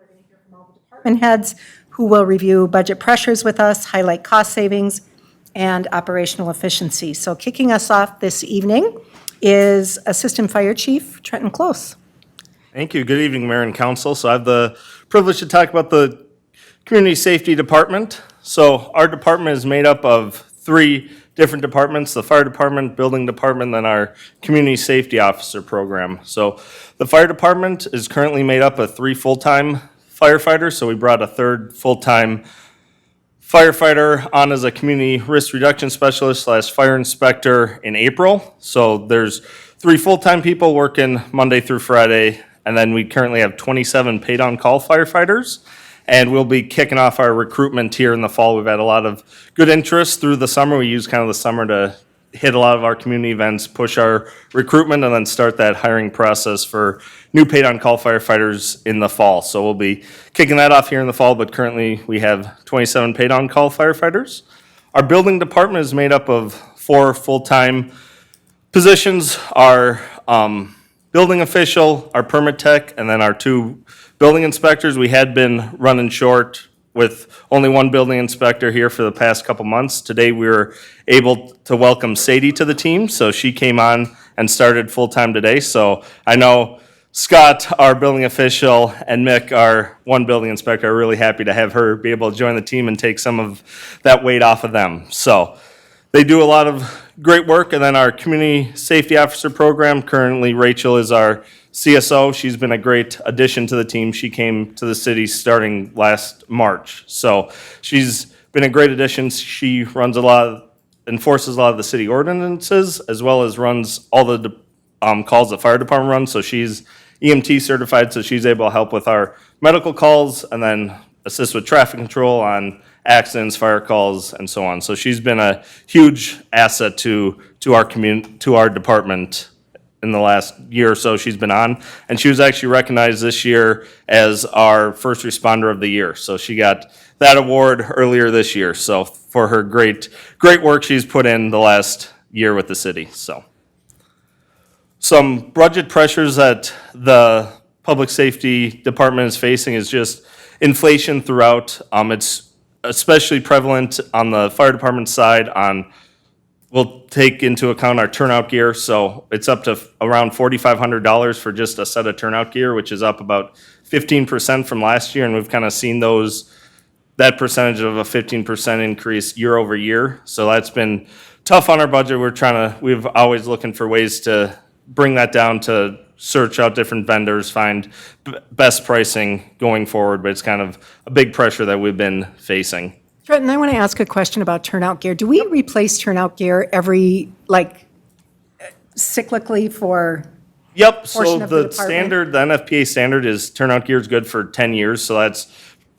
We're going to hear from all the department heads who will review budget pressures with us, highlight cost savings, and operational efficiency. So kicking us off this evening is Assistant Fire Chief Trenton Close. Thank you. Good evening, Mayor and Council. So I have the privilege to talk about the Community Safety Department. So our department is made up of 3 different departments: the Fire Department, Building Department, and our Community Safety Officer program. So the Fire Department is currently made up of 3 full-time firefighters. So we brought a 3rd full-time firefighter on as a community risk reduction specialist / fire inspector in April. So there's 3 full-time people working Monday through Friday, and then we currently have 27 paid on-call firefighters. And we'll be kicking off our recruitment here in the fall. We've had a lot of good interest through the summer. We use kind of the summer to hit a lot of our community events, push our recruitment, and then start that hiring process for new paid on-call firefighters in the fall. So we'll be kicking that off here in the fall, but currently we have 27 paid on-call firefighters. Our building department is made up of 4 full-time positions: our building official, our permit tech, and then our 2 building inspectors. We had been running short with only 1 building inspector here for the past couple months. Today we were able to welcome Sadie to the team, so she came on and started full-time today. So I know Scott, our building official, and Mick, our 1 building inspector, are really happy to have her be able to join the team and take some of that weight off of them. So they do a lot of great work. And then our Community Safety Officer program, currently Rachel is our CSO. She's been a great addition to the team. She came to the city starting last March. So she's been a great addition. She runs enforces a lot of the city ordinances, as well as runs all the calls the fire department runs. So she's EMT certified, so she's able to help with our medical calls and then assist with traffic control on accidents, fire calls, and so on. So she's been a huge asset to our department in the last year or so she's been on. And she was actually recognized this year as our First Responder of the Year. So she got that award earlier this year. So for her great work she's put in the last year with the city. So some budget pressures that the Public Safety Department is facing is just inflation throughout. It's especially prevalent on the fire department side. We'll take into account our turnout gear, so it's up to around $4,500 for just a set of turnout gear, which is up about 15% from last year, and we've kind of seen that percentage of a 15% increase year over year. So that's been tough on our budget. We've always looking for ways to bring that down, to search out different vendors, find best pricing going forward, but it's kind of a big pressure that we've been facing. Trenton, I want to ask a question about turnout gear. Do we replace turnout gear every, cyclically for? Yep, so portion of the the department? standard, the NFPA standard is turnout gear is good for 10 years, so that's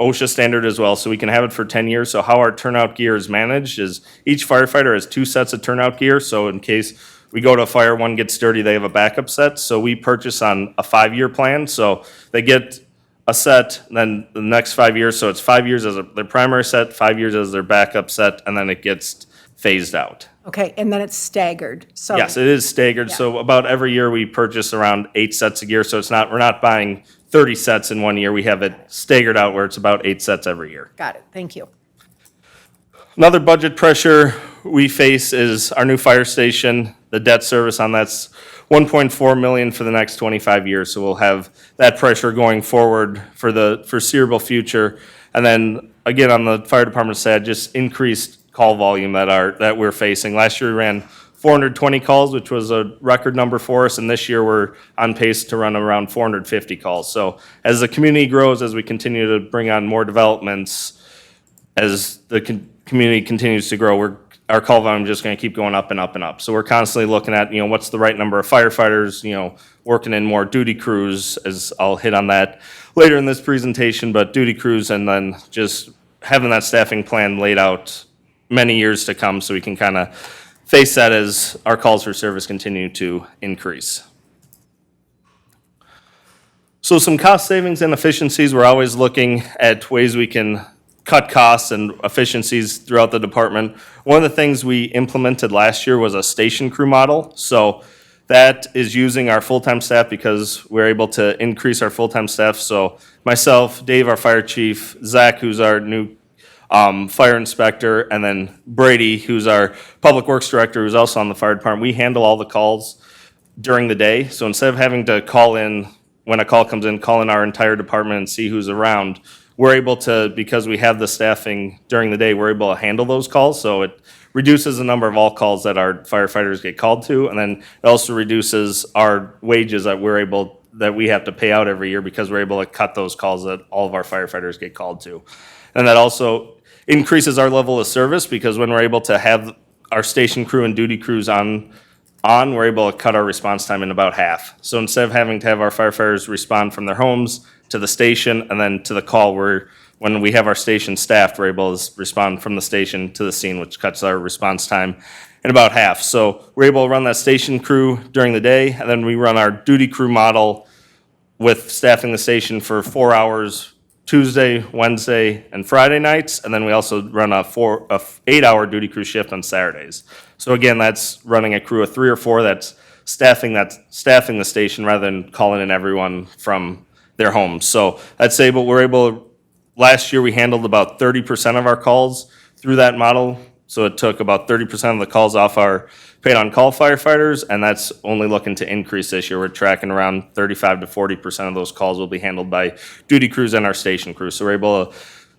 OSHA standard as well, so we can have it for 10 years. So how our turnout gear is managed is each firefighter has 2 sets of turnout gear, so in case we go to a fire, one gets dirty, they have a backup set. So we purchase on a 5-year plan, so they get a set, then the next 5 years, so it's 5 years as their primary set, 5 years as their backup set, and then it gets phased out. Okay, and then it's staggered, so. Yes, it is staggered, so about every year we purchase around 8 sets of gear, so we're not buying 30 sets in one year, we have it staggered out where it's about 8 sets every year. Got it, thank you. Another budget pressure we face is our new fire station. The debt service on that's $1.4 million for the next 25 years. So we'll have that pressure going forward for the foreseeable future. And then again, on the fire department side, just increased call volume that we're facing. Last year we ran 420 calls, which was a record number for us, and this year we're on pace to run around 450 calls. So as the community grows, as we continue to bring on more developments, as the community continues to grow, our call volume is just going to keep going up and up and up. So we're constantly looking at, what's the right number of firefighters, working in more duty crews, as I'll hit on that later in this presentation, but duty crews, and then just having that staffing plan laid out many years to come so we can kind of face that as our calls for service continue to increase. So some cost savings and efficiencies, we're always looking at ways we can cut costs and efficiencies throughout the department. One of the things we implemented last year was a station crew model. So That is using our full-time staff because we're able to increase our full-time staff. So myself, Dave, our fire chief, Zach, who's our new fire inspector, and then Brady, who's our public works director, who's also on the fire department. We handle all the calls during the day. So instead of having to call in, when a call comes in, call in our entire department and see who's around, we're able to, because we have the staffing during the day, we're able to handle those calls. So it reduces the number of all calls that our firefighters get called to, and then it also reduces our wages that we have to pay out every year because we're able to cut those calls that all of our firefighters get called to. And that also increases our level of service because when we're able to have our station crew and duty crews on, we're able to cut our response time in about half. So instead of having to have our firefighters respond from their homes to the station and then to the call, when we have our station staffed, we're able to respond from the station to the scene, which cuts our response time in about half. So we're able to run that station crew during the day, and then we run our duty crew model with staffing the station for 4 hours Tuesday, Wednesday, and Friday nights, and then we also run a 8-hour duty crew shift on Saturdays. So again, that's running a crew of 3 or 4 that's staffing the station rather than calling in everyone from their homes. So last year we handled about 30% of our calls through that model. So it took about 30% of the calls off our paid on-call firefighters, and that's only looking to increase this year. We're tracking around 35 to 40% of those calls will be handled by duty crews and our station crews. So we're able to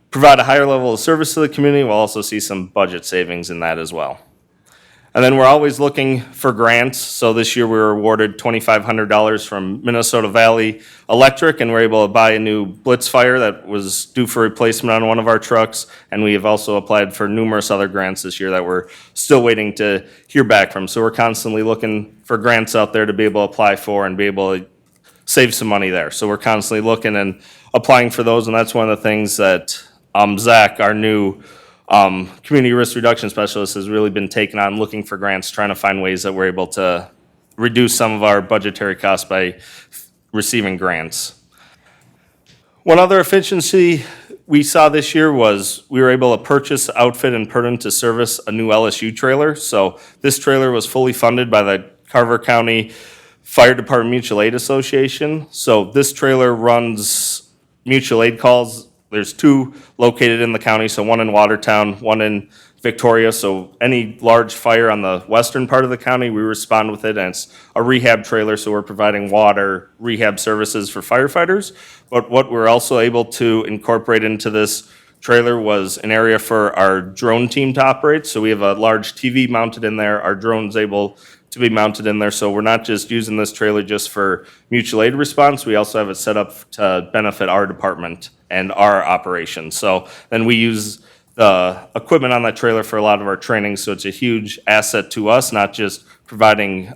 provide a higher level of service to the community. We'll also see some budget savings in that as well. And then we're always looking for grants. So this year we were awarded $2,500 from Minnesota Valley Electric, and we're able to buy a new Blitz Fire that was due for replacement on one of our trucks. And we have also applied for numerous other grants this year that we're still waiting to hear back from. So we're constantly looking for grants out there to be able to apply for and be able to save some money there. So we're constantly looking and applying for those, and that's one of the things that Zach, our new community risk reduction specialist, has really been taking on, looking for grants, trying to find ways that we're able to reduce some of our budgetary costs by receiving grants. One other efficiency we saw this year was we were able to purchase, outfit, and put into service a new LSU trailer. So this trailer was fully funded by the Carver County Fire Department Mutual Aid Association. So this trailer runs mutual aid calls. There's 2 located in the county, so one in Watertown, one in Victoria. So any large fire on the western part of the county, we respond with it, and it's a rehab trailer, so we're providing water rehab services for firefighters. But what we're also able to incorporate into this trailer was an area for our drone team to operate. So we have a large TV mounted in there. Our drone's able to be mounted in there. So we're not just using this trailer just for mutual aid response. We also have it set up to benefit our department and our operations. So then we use the equipment on that trailer for a lot of our training. So it's a huge asset to us, not just providing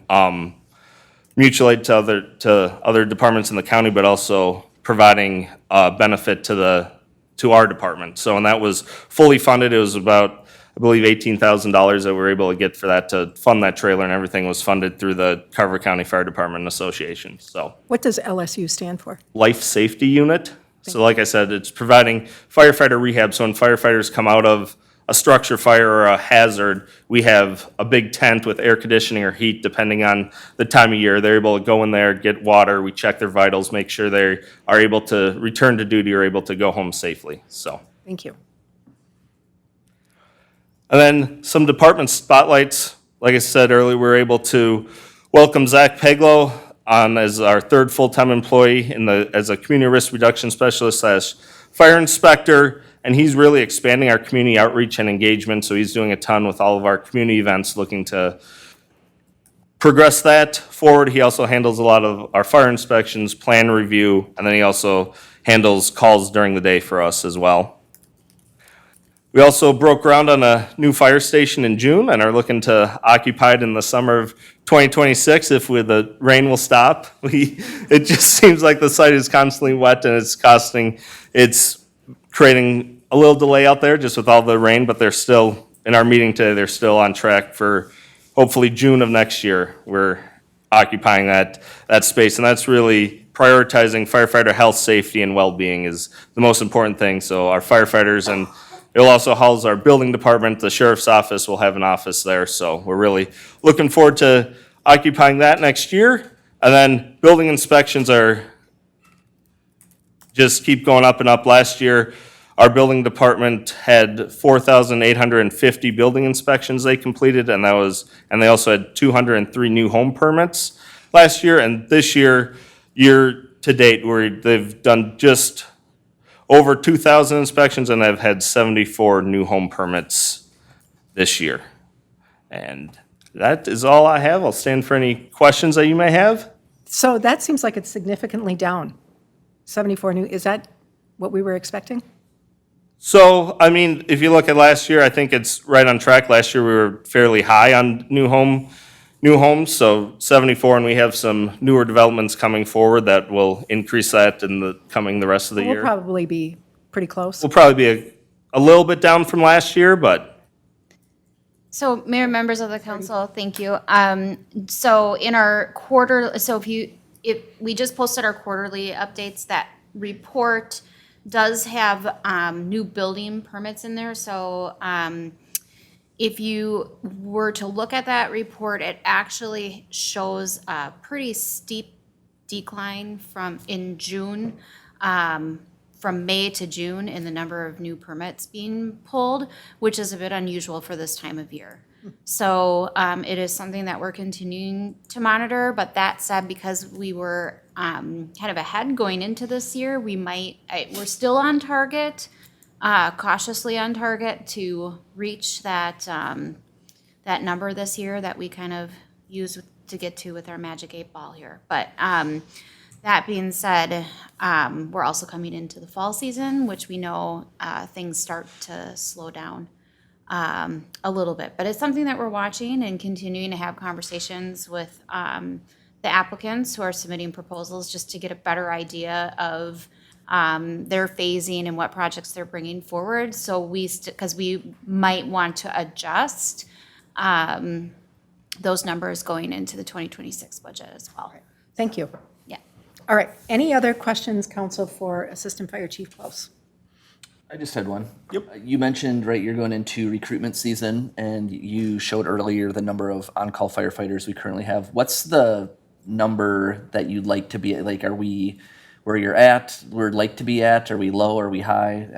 mutual aid to other departments in the county, but also providing benefit to our department. So, and that was fully funded. It was about, I believe, $18,000 that we were able to get for that to fund that trailer, and everything was funded through the Carver County Fire Department Association. So, What does LSU stand for? Life Safety Unit. So like I said, it's providing firefighter rehab. So when firefighters come out of a structure fire or a hazard, we have a big tent with air conditioning or heat, depending on the time of year. They're able to go in there, get water, we check their vitals, make sure they are able to return to duty or able to go home safely. So. Thank you. And then some department spotlights. Like I said earlier, we were able to welcome Zach Peglow on as our 3rd full-time employee as a community risk reduction specialist / fire inspector, and he's really expanding our community outreach and engagement. So he's doing a ton with all of our community events, looking to progress that forward. He also handles a lot of our fire inspections, plan review, and then he also handles calls during the day for us as well. We also broke ground on a new fire station in June and are looking to occupy it in the summer of 2026 if the rain will stop. It just seems like the site is constantly wet, and it's creating a little delay out there just with all the rain, but they're still, in our meeting today, they're still on track for hopefully June of next year. We're occupying that space, and that's really prioritizing firefighter health, safety, and well-being is the most important thing. So our firefighters, and it'll also house our building department. The sheriff's office will have an office there. So we're really looking forward to occupying that next year. And then building inspections are just keep going up and up. Last year, our building department had 4,850 building inspections they completed, and they also had 203 new home permits last year. And this year to date, they've done just over 2,000 inspections, and they've had 74 new home permits this year. And that is all I have. I'll stand for any questions that you may have. So that seems like it's significantly down. 74 new, is that what we were expecting? So, I mean, if you look at last year, I think it's right on track. Last year, we were fairly high on new homes, so 74, and we have some newer developments coming forward that will increase that in the rest of the We'll year. probably be pretty close. We'll probably be a little bit down from last year, but So, Mayor, members of the council, thank you. So in our if we just posted our quarterly updates, that report does have new building permits in there. So if you were to look at that report, it actually shows a pretty steep decline in June, from May to June in the number of new permits being pulled, which is a bit unusual for this time of year. So it is something that we're continuing to monitor, but that said, because we were kind of ahead going into this year, we're still on target, cautiously on target to reach that number this year that we kind of use to get to with our magic 8-ball here. But that being said, we're also coming into the fall season, which we know things start to slow down a little bit. But it's something that we're watching and continuing to have conversations with the applicants who are submitting proposals, just to get a better idea of their phasing and what projects they're bringing forward. So because we might want to adjust those numbers going into the 2026 budget as well. Thank you. Yeah. All right, any other questions, council, for Assistant Fire Chief Close? I just had one. Yep. You mentioned, right, you're going into recruitment season, and you showed earlier the number of on-call firefighters we currently have. What's the number that you'd like to be at? Like, are we where you're at, we'd like to be at? Are we low? Are we high?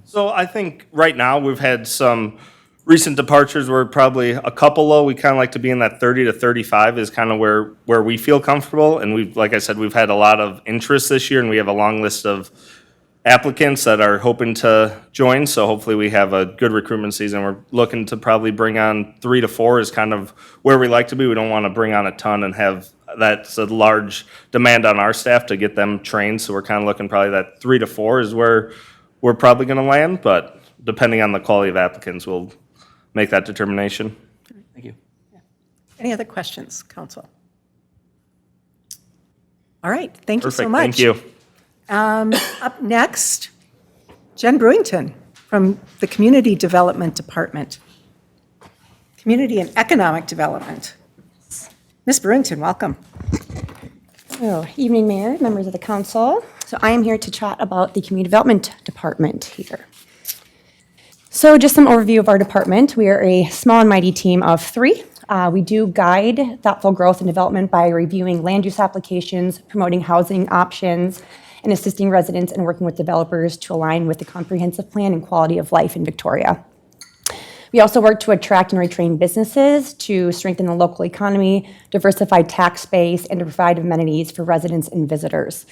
so I think right now we've had some recent departures. We're probably a couple low. We kind of like to be in that 30 to 35 is kind of where we feel comfortable. And like I said, we've had a lot of interest this year, and we have a long list of applicants that are hoping to join, so hopefully we have a good recruitment season. We're looking to probably bring on 3 to 4 is kind of where we like to be. We don't want to bring on a ton and have that's a large demand on our staff to get them trained, so we're kind of looking probably that 3 to 4 is where we're probably going to land, but depending on the quality of applicants, we'll make that determination. Thank you. Any other questions, council? All right, thank you so Perfect, much. thank you. Up next, Jen Brewington from the Community Development Department. Community and Economic Development. Ms. Brewington, welcome. Evening, Mayor, members of the council. So I am here to chat about the Community Development Department here. So just some overview of our department. We are a small and mighty team of 3. We do guide thoughtful growth and development by reviewing land use applications, promoting housing options, and assisting residents and working with developers to align with the comprehensive plan and quality of life in Victoria. We also work to attract and retrain businesses to strengthen the local economy, diversify tax base, and to provide amenities for residents and visitors.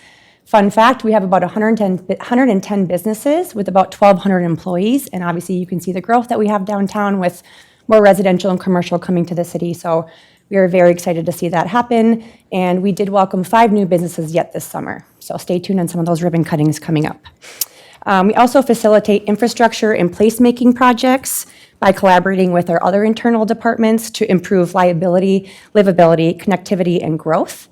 Fun fact, we have about 110 businesses with about 1,200 employees, and obviously you can see the growth that we have downtown with more residential and commercial coming to the city. So we are very excited to see that happen, and we did welcome 5 new businesses yet this summer. So stay tuned on some of those ribbon cuttings coming up. We also facilitate infrastructure and placemaking projects by collaborating with our other internal departments to improve livability, connectivity, and growth.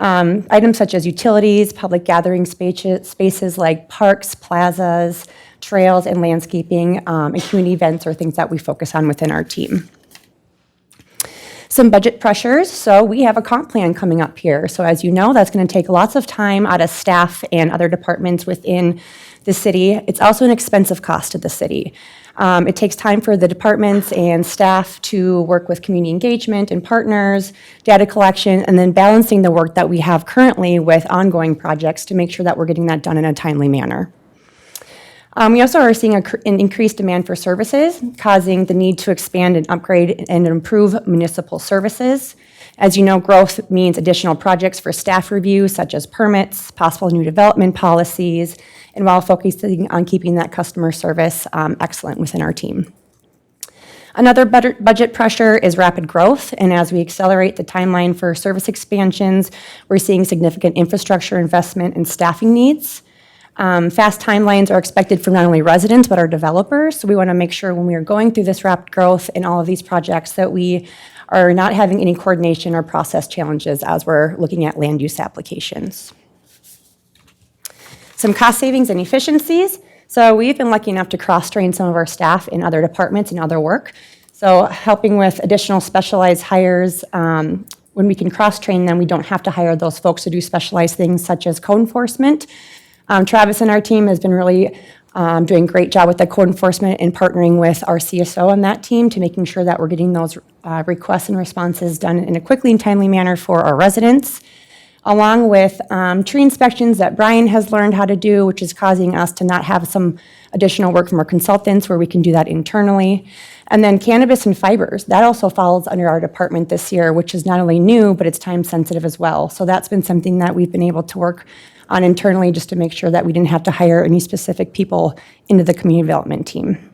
Items such as utilities, public gathering spaces like parks, plazas, trails, and landscaping, and community events are things that we focus on within our team. Some budget pressures. So we have a comp plan coming up here. So as you know, that's going to take lots of time out of staff and other departments within the city. It's also an expensive cost to the city. It takes time for the departments and staff to work with community engagement and partners, data collection, and then balancing the work that we have currently with ongoing projects to make sure that we're getting that done in a timely manner. We also are seeing an increased demand for services, causing the need to expand and upgrade and improve municipal services. As you know, growth means additional projects for staff review, such as permits, possible new development policies, and while focusing on keeping that customer service excellent within our team. Another budget pressure is rapid growth, and as we accelerate the timeline for service expansions, we're seeing significant infrastructure investment and staffing needs. Fast timelines are expected from not only residents, but our developers. So we want to make sure when we are going through this rapid growth in all of these projects that we are not having any coordination or process challenges as we're looking at land use applications. Some cost savings and efficiencies. So we've been lucky enough to cross-train some of our staff in other departments and other work. So helping with additional specialized hires, when we can cross-train them, we don't have to hire those folks to do specialized things such as code enforcement. Travis and our team has been really doing a great job with the code enforcement and partnering with our CSO on that team to making sure that we're getting those requests and responses done in a quickly and timely manner for our residents, along with tree inspections that Brian has learned how to do, which is causing us to not have some additional work from our consultants where we can do that internally. And then cannabis and fibers, that also falls under our department this year, which is not only new, but it's time sensitive as well. So that's been something that we've been able to work on internally just to make sure that we didn't have to hire any specific people into the community development team.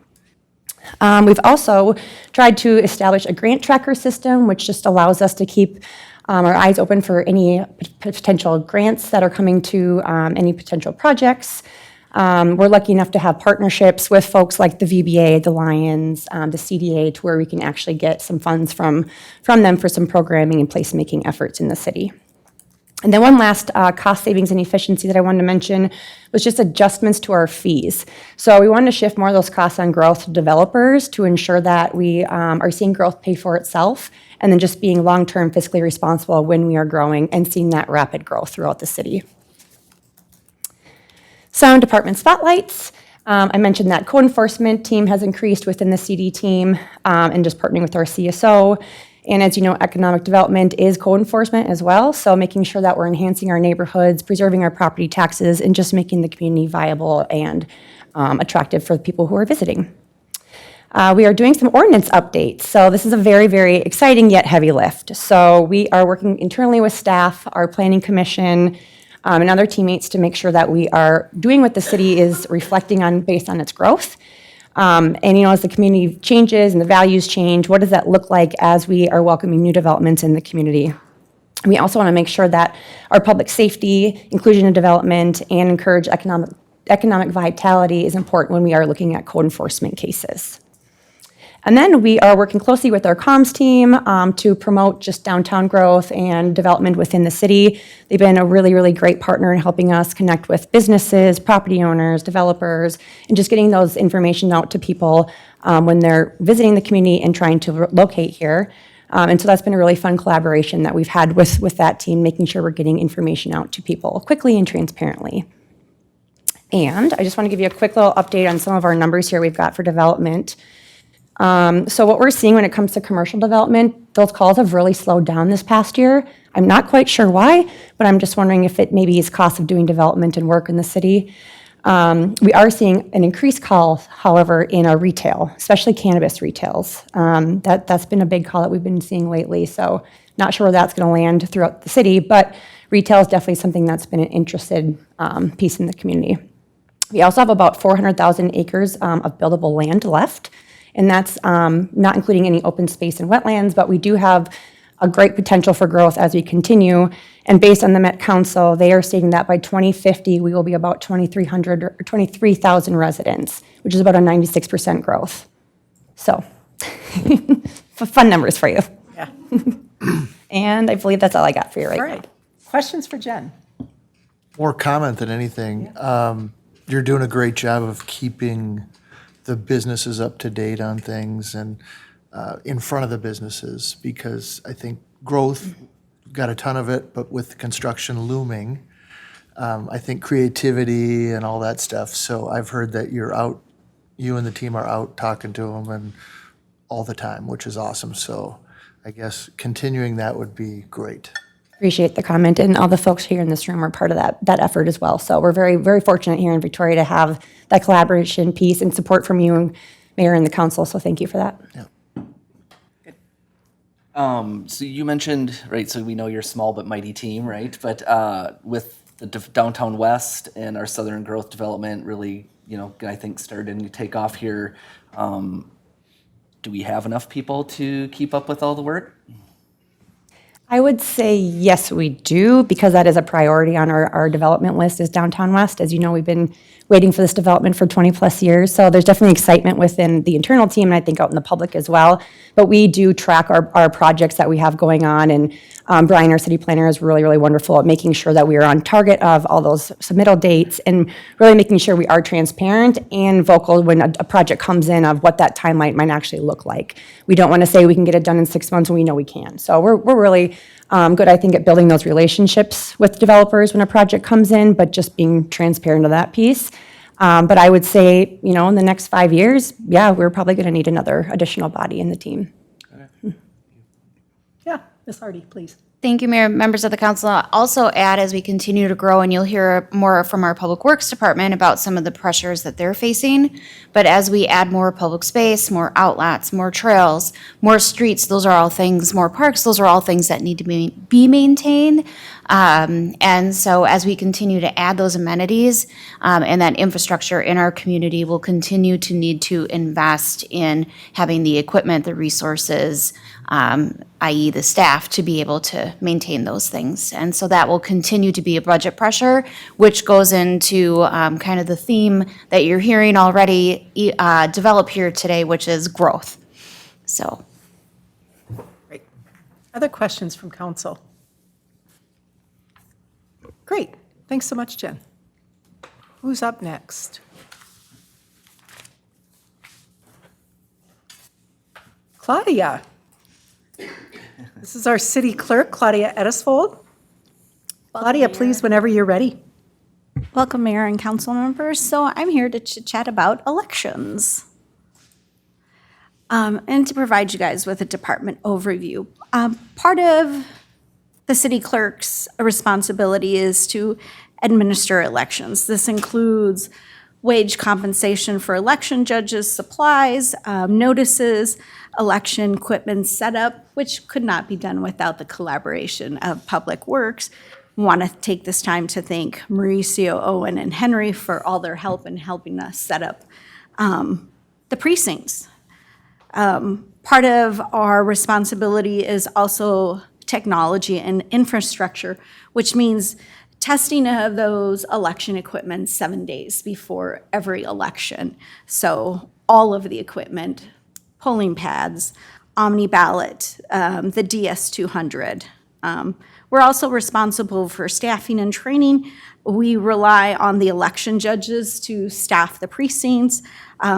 We've also tried to establish a grant tracker system, which just allows us to keep our eyes open for any potential grants that are coming to any potential projects. We're lucky enough to have partnerships with folks like the VBA, the Lions, the CDA, to where we can actually get some funds from them for some programming and placemaking efforts in the city. And then one last cost savings and efficiency that I wanted to mention was just adjustments to our fees. So we wanted to shift more of those costs on growth to developers to ensure that we are seeing growth pay for itself, and then just being long-term fiscally responsible when we are growing and seeing that rapid growth throughout the city. Some department spotlights. I mentioned that code enforcement team has increased within the CD team and just partnering with our CSO. And as you know, economic development is code enforcement as well, so making sure that we're enhancing our neighborhoods, preserving our property taxes, and just making the community viable and attractive for the people who are visiting. We are doing some ordinance updates, so this is a very, very exciting yet heavy lift. So we are working internally with staff, our planning commission, and other teammates to make sure that we are doing what the city is reflecting on based on its growth. And, you know, as the community changes and the values change, what does that look like as we are welcoming new developments in the community? We also want to make sure that our public safety, inclusion and development, and encourage economic vitality is important when we are looking at code enforcement cases. And then we are working closely with our comms team to promote just downtown growth and development within the city. They've been a really, really great partner in helping us connect with businesses, property owners, developers, and just getting those information out to people when they're visiting the community and trying to locate here. And so that's been a really fun collaboration that we've had with that team, making sure we're getting information out to people quickly and transparently. And I just want to give you a quick little update on some of our numbers here we've got for development. So what we're seeing when it comes to commercial development, those calls have really slowed down this past year. I'm not quite sure why, but I'm just wondering if it maybe is cost of doing development and work in the city. We are seeing an increased call, however, in our retail, especially cannabis retails. That's been a big call that we've been seeing lately, so not sure where that's going to land throughout the city, but retail is definitely something that's been an interested piece in the community. We also have about 400,000 acres of buildable land left. And that's not including any open space and wetlands, but we do have a great potential for growth as we continue. And based on the Met Council, they are stating that by 2050, we will be about 2,300 or 23,000 residents, which is about a 96% growth. So, fun numbers for you. Yeah. And I believe that's all I got for you All right right. Questions for Jen? More comment than anything. You're doing a great job of keeping the businesses up to date on things and in front of the businesses, because I think growth, we've got a ton of it, but with construction looming, I think creativity and all that stuff. So I've heard that you and the team are out talking to them and all the time, which is awesome. So I guess continuing that would be great. Appreciate the comment, and all the folks here in this room are part of that effort as well. So we're very, very fortunate here in Victoria to have that collaboration piece and support from you, Mayor, and the council, so thank you for that. Yeah. So you mentioned, right, so we know you're a small but mighty team, right? But with the downtown west and our southern growth development really, I think starting to take off here, do we have enough people to keep up with all the work? I would say yes, we do, because that is a priority on our development list is downtown west. As you know, we've been waiting for this development for 20-plus years, so there's definitely excitement within the internal team, and I think out in the public as well. But we do track our projects that we have going on, and Brian, our city planner, is really, really wonderful at making sure that we are on target of all those submittal dates and really making sure we are transparent and vocal when a project comes in of what that timeline might actually look like. We don't want to say we can get it done in 6 months when we know we can. So we're really good, I think, at building those relationships with developers when a project comes in, but just being transparent to that piece. But I would say, in the next 5 years, yeah, we're probably going to need another additional body in the team. Yeah, Ms. Hardy, please. Thank you, Mayor, members of the council. I'll also add, as we continue to grow, and you'll hear more from our Public Works Department about some of the pressures that they're facing. But as we add more public space, more outlets, more trails, more streets, those are all things, more parks, those are all things that need to be maintained. And so as we continue to add those amenities and that infrastructure in our community, we'll continue to need to invest in having the equipment, the resources, i.e. the staff, to be able to maintain those things. And so that will continue to be a budget pressure, which goes into kind of the theme that you're hearing already develop here today, which is growth. So. Great. Other questions from council? Great. Thanks so much, Jen. Who's up next? Claudia. This is our city clerk, Claudia Edisfold. Claudia, please, whenever you're ready. Welcome, Mayor and council members. So I'm here to chat about elections and to provide you guys with a department overview. Part of the city clerk's responsibility is to administer elections. This includes wage compensation for election judges, supplies, notices, election equipment setup, which could not be done without the collaboration of Public Works. I want to take this time to thank Mauricio, Owen, and Henry for all their help in helping us set up the precincts. Part of our responsibility is also technology and infrastructure, which means testing of those election equipment 7 days before every election. So all of the equipment, polling pads, Omni ballot, the DS200. We're also responsible for staffing and training. We rely on the election judges to staff the precincts.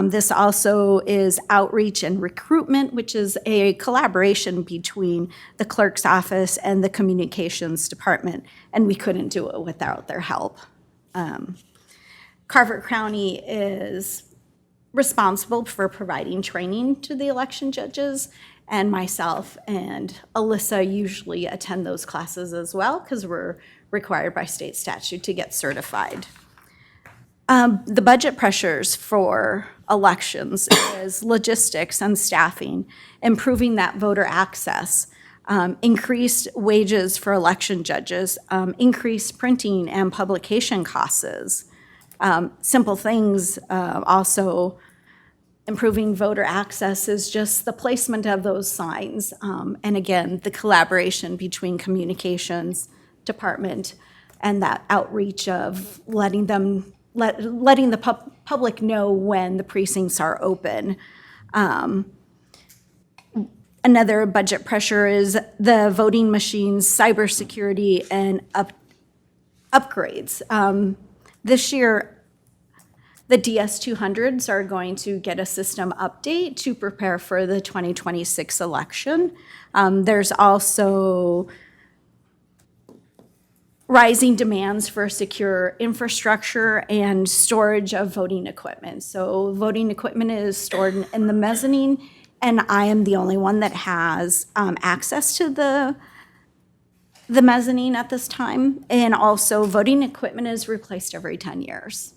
This also is outreach and recruitment, which is a collaboration between the clerk's office and the communications department, and we couldn't do it without their help. Carver County is responsible for providing training to the election judges, and myself and Alyssa usually attend those classes as well because we're required by state statute to get certified. The budget pressures for elections is logistics and staffing, improving that voter access, increased wages for election judges, increased printing and publication costs. Simple things also improving voter access is just the placement of those signs. And again, the collaboration between communications department and that outreach of letting the public know when the precincts are open. Another budget pressure is the voting machines, cybersecurity, and upgrades. This year, the DS200s are going to get a system update to prepare for the 2026 election. There's also rising demands for secure infrastructure and storage of voting equipment. So voting equipment is stored in the mezzanine, and I am the only one that has access to the mezzanine at this time. And also, voting equipment is replaced every 10 years.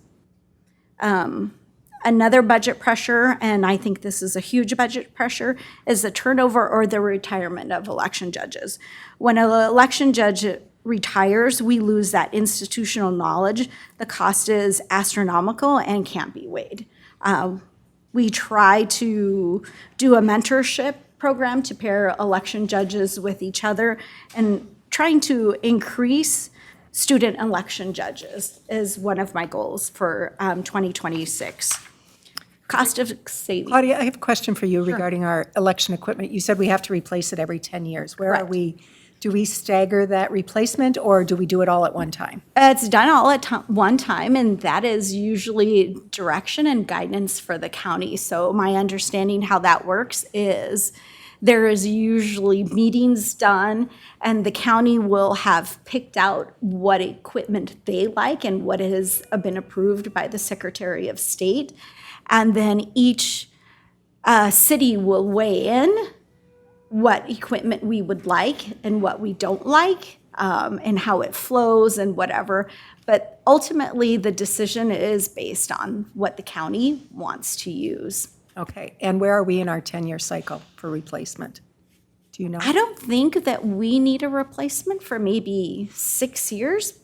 Another budget pressure, and I think this is a huge budget pressure, is the turnover or the retirement of election judges. When an election judge retires, we lose that institutional knowledge. The cost is astronomical and can't be weighed. We try to do a mentorship program to pair election judges with each other, and trying to increase student election judges is one of my goals for 2026. Cost of savings. Claudia, I have a question for you regarding our election equipment. You said we have to replace it every 10 years. Where are Correct. we? Do we stagger that replacement, or do we do it all at one time? It's done all at one time, and that is usually direction and guidance for the county. So my understanding how that works is there is usually meetings done, and the county will have picked out what equipment they like and what has been approved by the Secretary of State. And then each city will weigh in what equipment we would like and what we don't like, and how it flows and whatever. But ultimately, the decision is based on what the county wants to use. Okay, and where are we in our 10-year cycle for replacement? Do you know? I don't think that we need a replacement for maybe 6 years.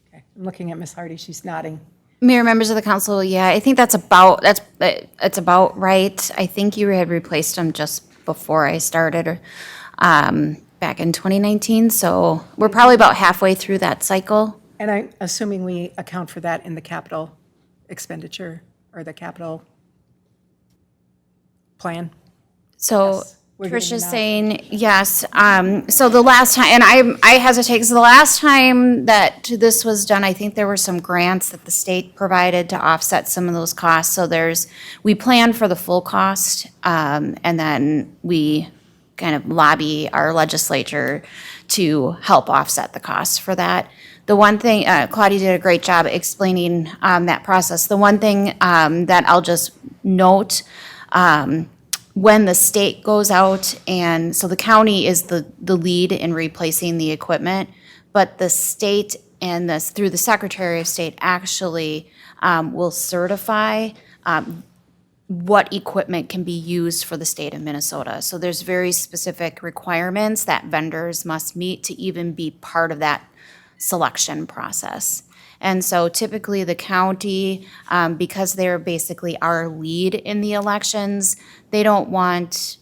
Okay, I'm looking at Ms. Hardy, she's nodding. Mayor, members of the council, yeah, I think it's about right. I think you had replaced them just before I started, back in 2019, so we're probably about halfway through that cycle. And I'm assuming we account for that in the capital expenditure or the capital plan? So we're getting Tricia's enough. saying yes. So the last time, and I hesitate, so the last time that this was done, I think there were some grants that the state provided to offset some of those costs. So we plan for the full cost, and then we kind of lobby our legislature to help offset the costs for that. The one thing, Claudia did a great job explaining that process. The one thing that I'll just note, when the state goes out, and so the county is the lead in replacing the equipment, but the state and through the Secretary of State actually will certify what equipment can be used for the state of Minnesota. So there's very specific requirements that vendors must meet to even be part of that selection process. And so typically the county, because they're basically our lead in the elections, they don't want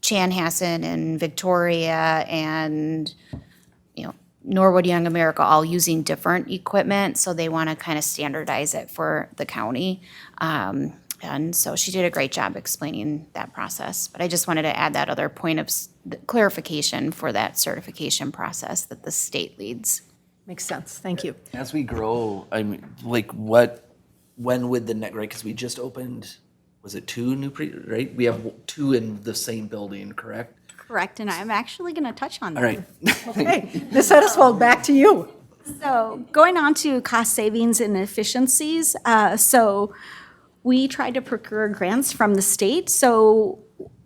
Chanhassen and Victoria and, Norwood Young America all using different equipment. So they want to kind of standardize it for the county. And so she did a great job explaining that process. But I just wanted to add that other point of clarification for that certification process that the state leads. Makes sense, thank you. As we grow, I mean, when would the right? Because we just opened, was it 2 new right? We have 2 in the same building, correct? Correct, and I'm actually going to touch on that. All right. Okay, Ms. Ediswold, back to you. So going on to cost savings and efficiencies, so we try to procure grants from the state. So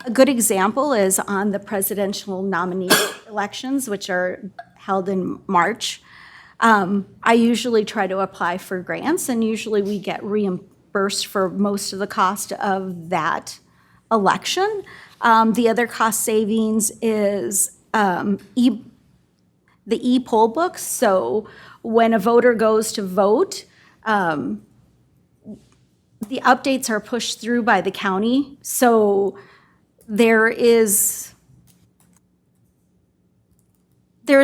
a good example is on the presidential nominee elections, which are held in March. I usually try to apply for grants, and usually we get reimbursed for most of the cost of that election. The other cost savings is the e-poll books. So when a voter goes to vote, the updates are pushed through by the county. So there's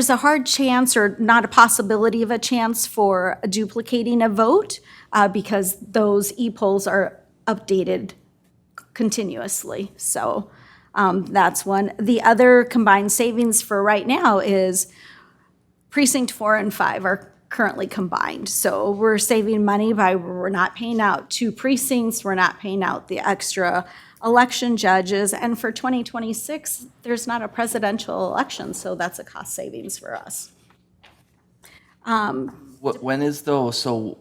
a hard chance, or not a possibility of a chance, for duplicating a vote because those e-polls are updated continuously. So that's one. The other combined savings for right now is precinct 4 and 5 are currently combined. So we're saving money by, we're not paying out 2 precincts, we're not paying out the extra election judges, and for 2026, there's not a presidential election, so that's a cost savings for us. When is though, so,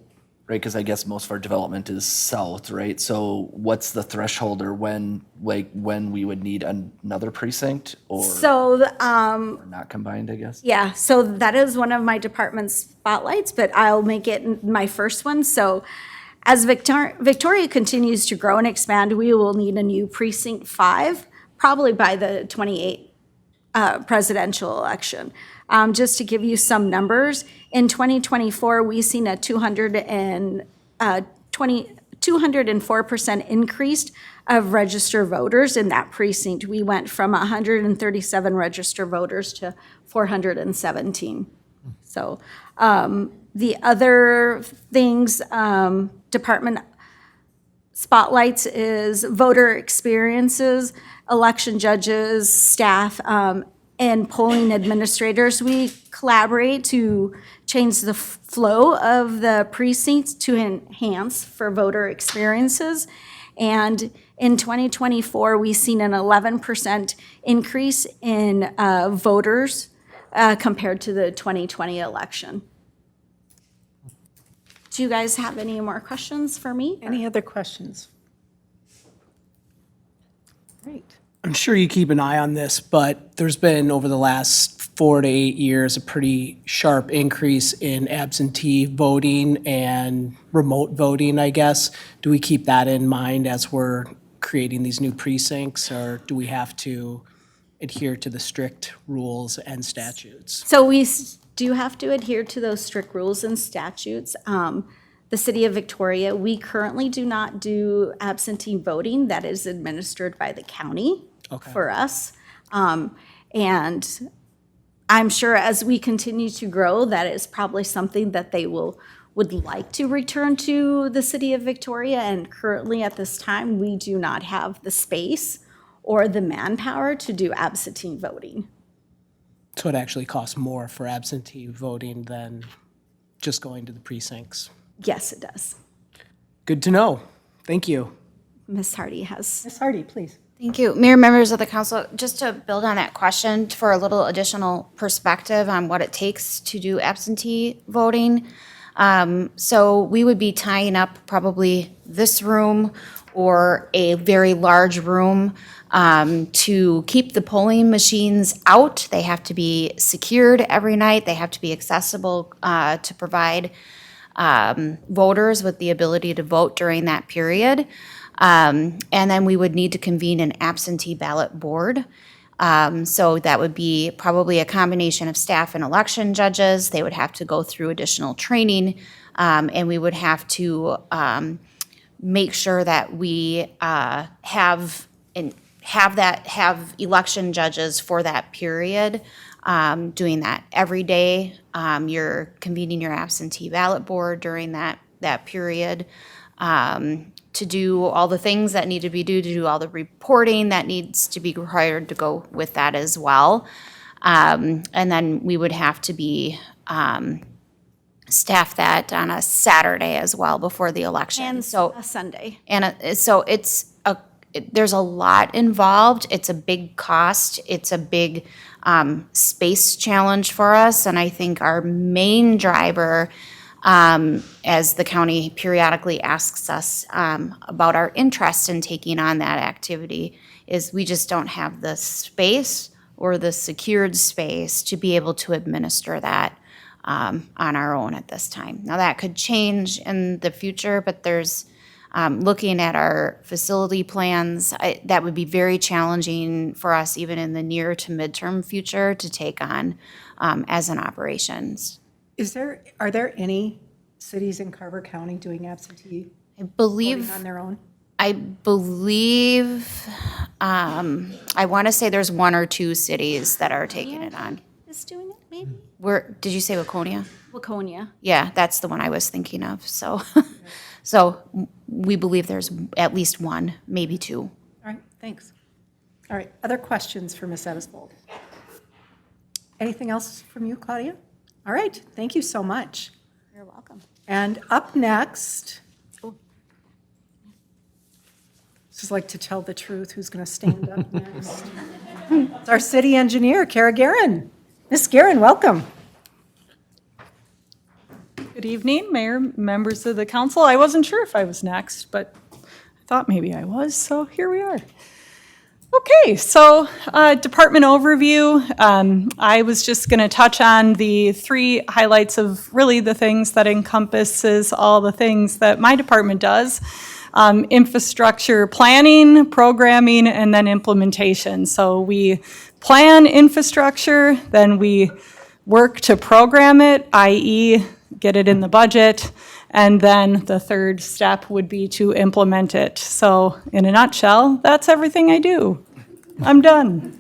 right, because I guess most of our development is south, right? So what's the threshold or when we would need another precinct or not combined, I guess? Yeah, so that is one of my department's spotlights, but I'll make it my first one. So as Victoria continues to grow and expand, we will need a new precinct 5, probably by the 28 presidential election. Just to give you some numbers, in 2024, we've seen a 204% increase of registered voters in that precinct. We went from 137 registered voters to 417. So the other things, department spotlights is voter experiences, election judges, staff, and polling administrators. We collaborate to change the flow of the precincts to enhance for voter experiences. And in 2024, we've seen an 11% increase in voters compared to the 2020 election. Do you guys have any more questions for me? Any other questions? Great. I'm sure you keep an eye on this, but there's been, over the last 4 to 8 years, a pretty sharp increase in absentee voting and remote voting, I guess. Do we keep that in mind as we're creating these new precincts, or do we have to adhere to the strict rules and statutes? So we do have to adhere to those strict rules and statutes. The City of Victoria, we currently do not do absentee voting. That is administered by the county for us. And I'm sure as we continue to grow, that is probably something that they would like to return to the City of Victoria. And currently at this time, we do not have the space or the manpower to do absentee voting. So it actually costs more for absentee voting than just going to the precincts. Yes, it does. Good to know. Thank you. Ms. Hardy has. Ms. Hardy, please. Thank you. Mayor, members of the council, just to build on that question for a little additional perspective on what it takes to do absentee voting. So we would be tying up probably this room or a very large room to keep the polling machines out. They have to be secured every night. They have to be accessible to provide voters with the ability to vote during that period. And then we would need to convene an absentee ballot board. So that would be probably a combination of staff and election judges. They would have to go through additional training, and we would have to make sure that we have election judges for that period, doing that every day. You're convening your absentee ballot board during that period. To do all the things that need to be done, to do all the reporting that needs to be required to go with that as well. And then we would have to be staff that on a Saturday as well before the election. And So a Sunday. and so there's a lot involved. It's a big cost. It's a big space challenge for us. And I think our main driver, as the county periodically asks us about our interest in taking on that activity, is we just don't have the space or the secured space to be able to administer that on our own at this time. Now, that could change in the future, but there's looking at our facility plans, that would be very challenging for us even in the near to midterm future to take on as an operations. Are there any cities in Carver County doing absentee I voting believe, on their own? I want to say there's 1 or 2 cities that are taking it on. Is doing it, maybe? Did you say Waconia? Waconia. Yeah, that's the one I was thinking of, so. So we believe there's at least 1, maybe 2. All right, thanks. All right, other questions for Ms. Ebbsbold? Anything else from you, Claudia? All right, thank you so much. You're welcome. And up next, this is like to tell the truth, who's going to stand up next? It's our city engineer, Kara Guerin. Ms. Guerin, welcome. Good evening, Mayor, members of the council. I wasn't sure if I was next, but I thought maybe I was, so here we are. Okay, so department overview. I was just going to touch on the 3 highlights of really the things that encompasses all the things that my department does. Infrastructure planning, programming, and then implementation. So we plan infrastructure, then we work to program it, i.e. get it in the budget, and then the third step would be to implement it. So in a nutshell, that's everything I do. I'm done.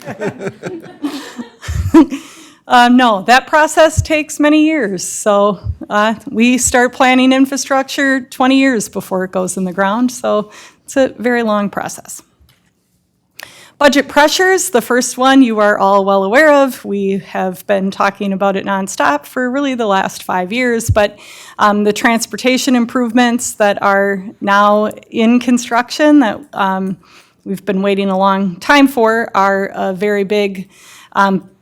No, that process takes many years. So we start planning infrastructure 20 years before it goes in the ground. So it's a very long process. Budget pressures, the first one you are all well aware of. We have been talking about it nonstop for really the last 5 years, but the transportation improvements that are now in construction that we've been waiting a long time for are a very big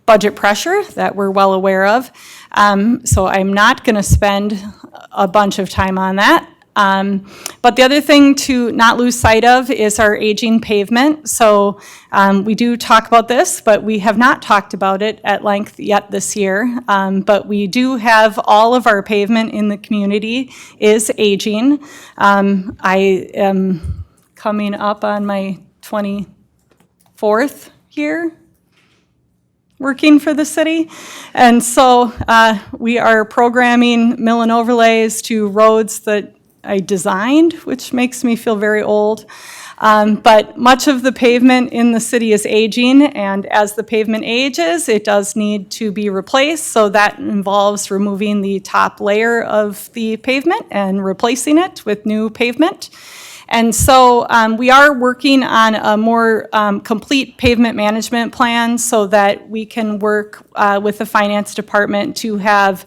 budget pressure that we're well aware of. So I'm not going to spend a bunch of time on that. But the other thing to not lose sight of is our aging pavement. So we do talk about this, but we have not talked about it at length yet this year. But we do have all of our pavement in the community is aging. I am coming up on my 24th year working for the city. And so we are programming mill and overlays to roads that I designed, which makes me feel very old. But much of the pavement in the city is aging, and as the pavement ages, it does need to be replaced. So that involves removing the top layer of the pavement and replacing it with new pavement. And so we are working on a more complete pavement management plan so that we can work with the finance department to have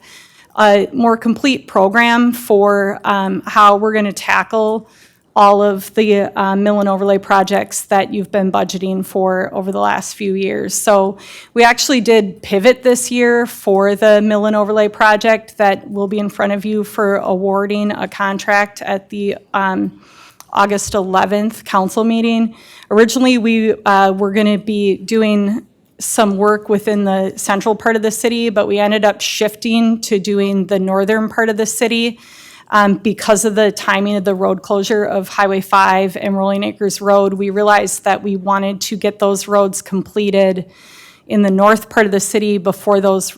a more complete program for how we're going to tackle all of the mill and overlay projects that you've been budgeting for over the last few years. So we actually did pivot this year for the mill and overlay project that will be in front of you for awarding a contract at the August 11th council meeting. Originally, we were going to be doing some work within the central part of the city, but we ended up shifting to doing the northern part of the city because of the timing of the road closure of Highway 5 and Rolling Acres Road. We realized that we wanted to get those roads completed in the north part of the city before those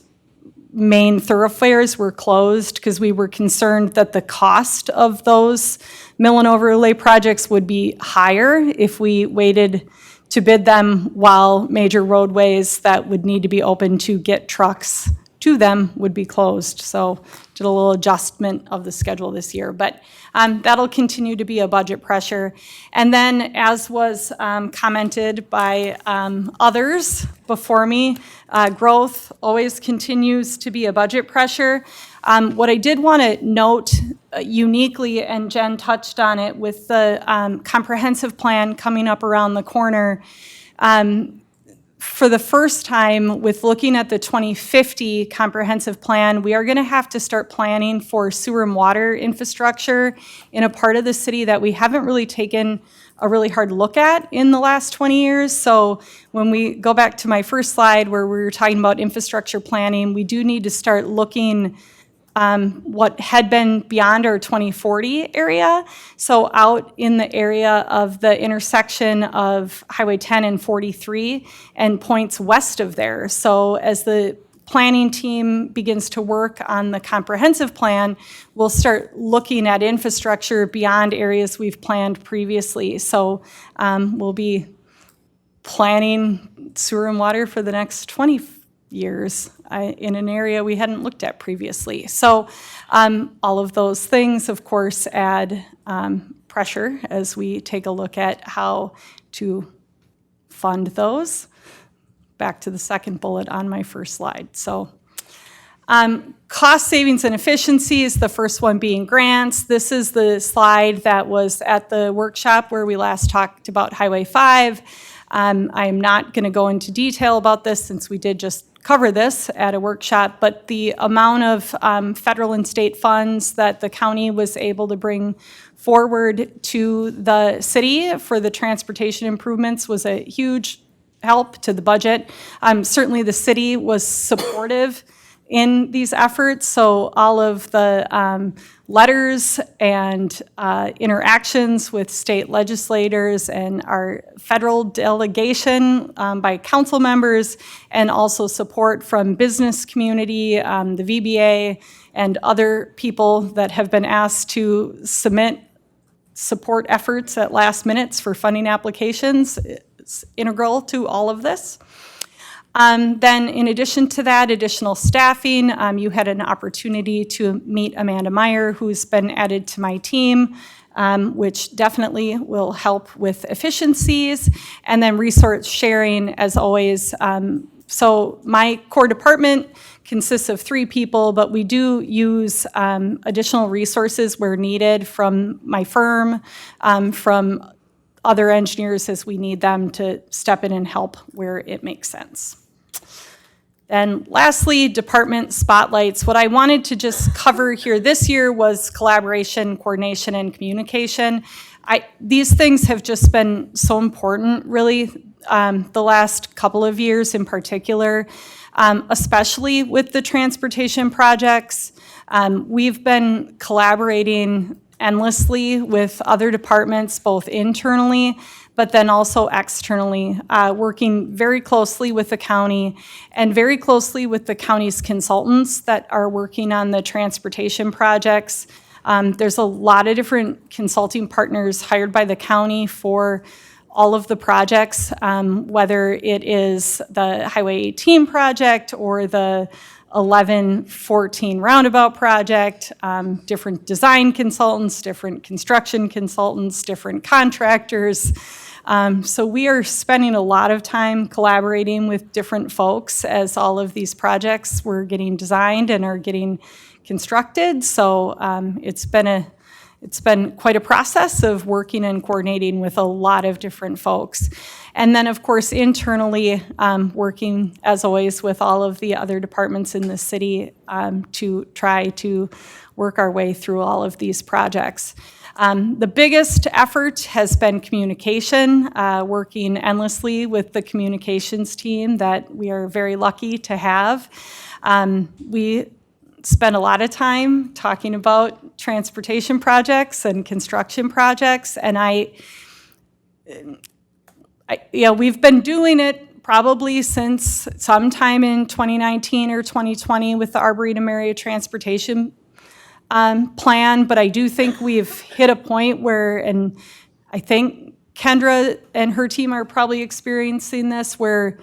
main thoroughfares were closed, because we were concerned that the cost of those mill and overlay projects would be higher if we waited to bid them while major roadways that would need to be open to get trucks to them would be closed. So did a little adjustment of the schedule this year, but that'll continue to be a budget pressure. And then, as was commented by others before me, growth always continues to be a budget pressure. What I did want to note uniquely, and Jen touched on it, with the comprehensive plan coming up around the corner, for the first time, with looking at the 2050 comprehensive plan, we are going to have to start planning for sewer and water infrastructure in a part of the city that we haven't really taken a really hard look at in the last 20 years. So when we go back to my first slide where we were talking about infrastructure planning, we do need to start looking what had been beyond our 2040 area. So out in the area of the intersection of Highway 10 and 43 and points west of there. So as the planning team begins to work on the comprehensive plan, we'll start looking at infrastructure beyond areas we've planned previously. So we'll be planning sewer and water for the next 20 years in an area we hadn't looked at previously. So all of those things, of course, add pressure as we take a look at how to fund those. Back to the second bullet on my first slide. So cost savings and efficiencies, the first one being grants. This is the slide that was at the workshop where we last talked about Highway 5. I'm not going to go into detail about this since we did just cover this at a workshop, but the amount of federal and state funds that the county was able to bring forward to the city for the transportation improvements was a huge help to the budget. Certainly the city was supportive in these efforts, so all of the letters and interactions with state legislators and our federal delegation by council members, and also support from business community, the VBA, and other people that have been asked to submit support efforts at last minutes for funding applications. It's integral to all of this. Then in addition to that, additional staffing, you had an opportunity to meet Amanda Meyer, who's been added to my team, which definitely will help with efficiencies, and then resource sharing as always. So my core department consists of 3 people, but we do use additional resources where needed from my firm, from other engineers as we need them to step in and help where it makes sense. And lastly, department spotlights. What I wanted to just cover here this year was collaboration, coordination, and communication. These things have just been so important, really, the last couple of years in particular, especially with the transportation projects. We've been collaborating endlessly with other departments, both internally, but then also externally, working very closely with the county and very closely with the county's consultants that are working on the transportation projects. There's a lot of different consulting partners hired by the county for all of the projects, whether it is the Highway 18 project or the 1114 roundabout project, different design consultants, different construction consultants, different contractors. So we are spending a lot of time collaborating with different folks as all of these projects were getting designed and are getting constructed. So it's been quite a process of working and coordinating with a lot of different folks. And then, of course, internally, working, as always, with all of the other departments in the city to try to work our way through all of these projects. The biggest effort has been communication, working endlessly with the communications team that we are very lucky to have. We spend a lot of time talking about transportation projects and construction projects, and we've been doing it probably since sometime in 2019 or 2020 with the Arboretum Area Transportation Plan, but I do think we've hit a point where, and I think Kendra and her team are probably experiencing this, where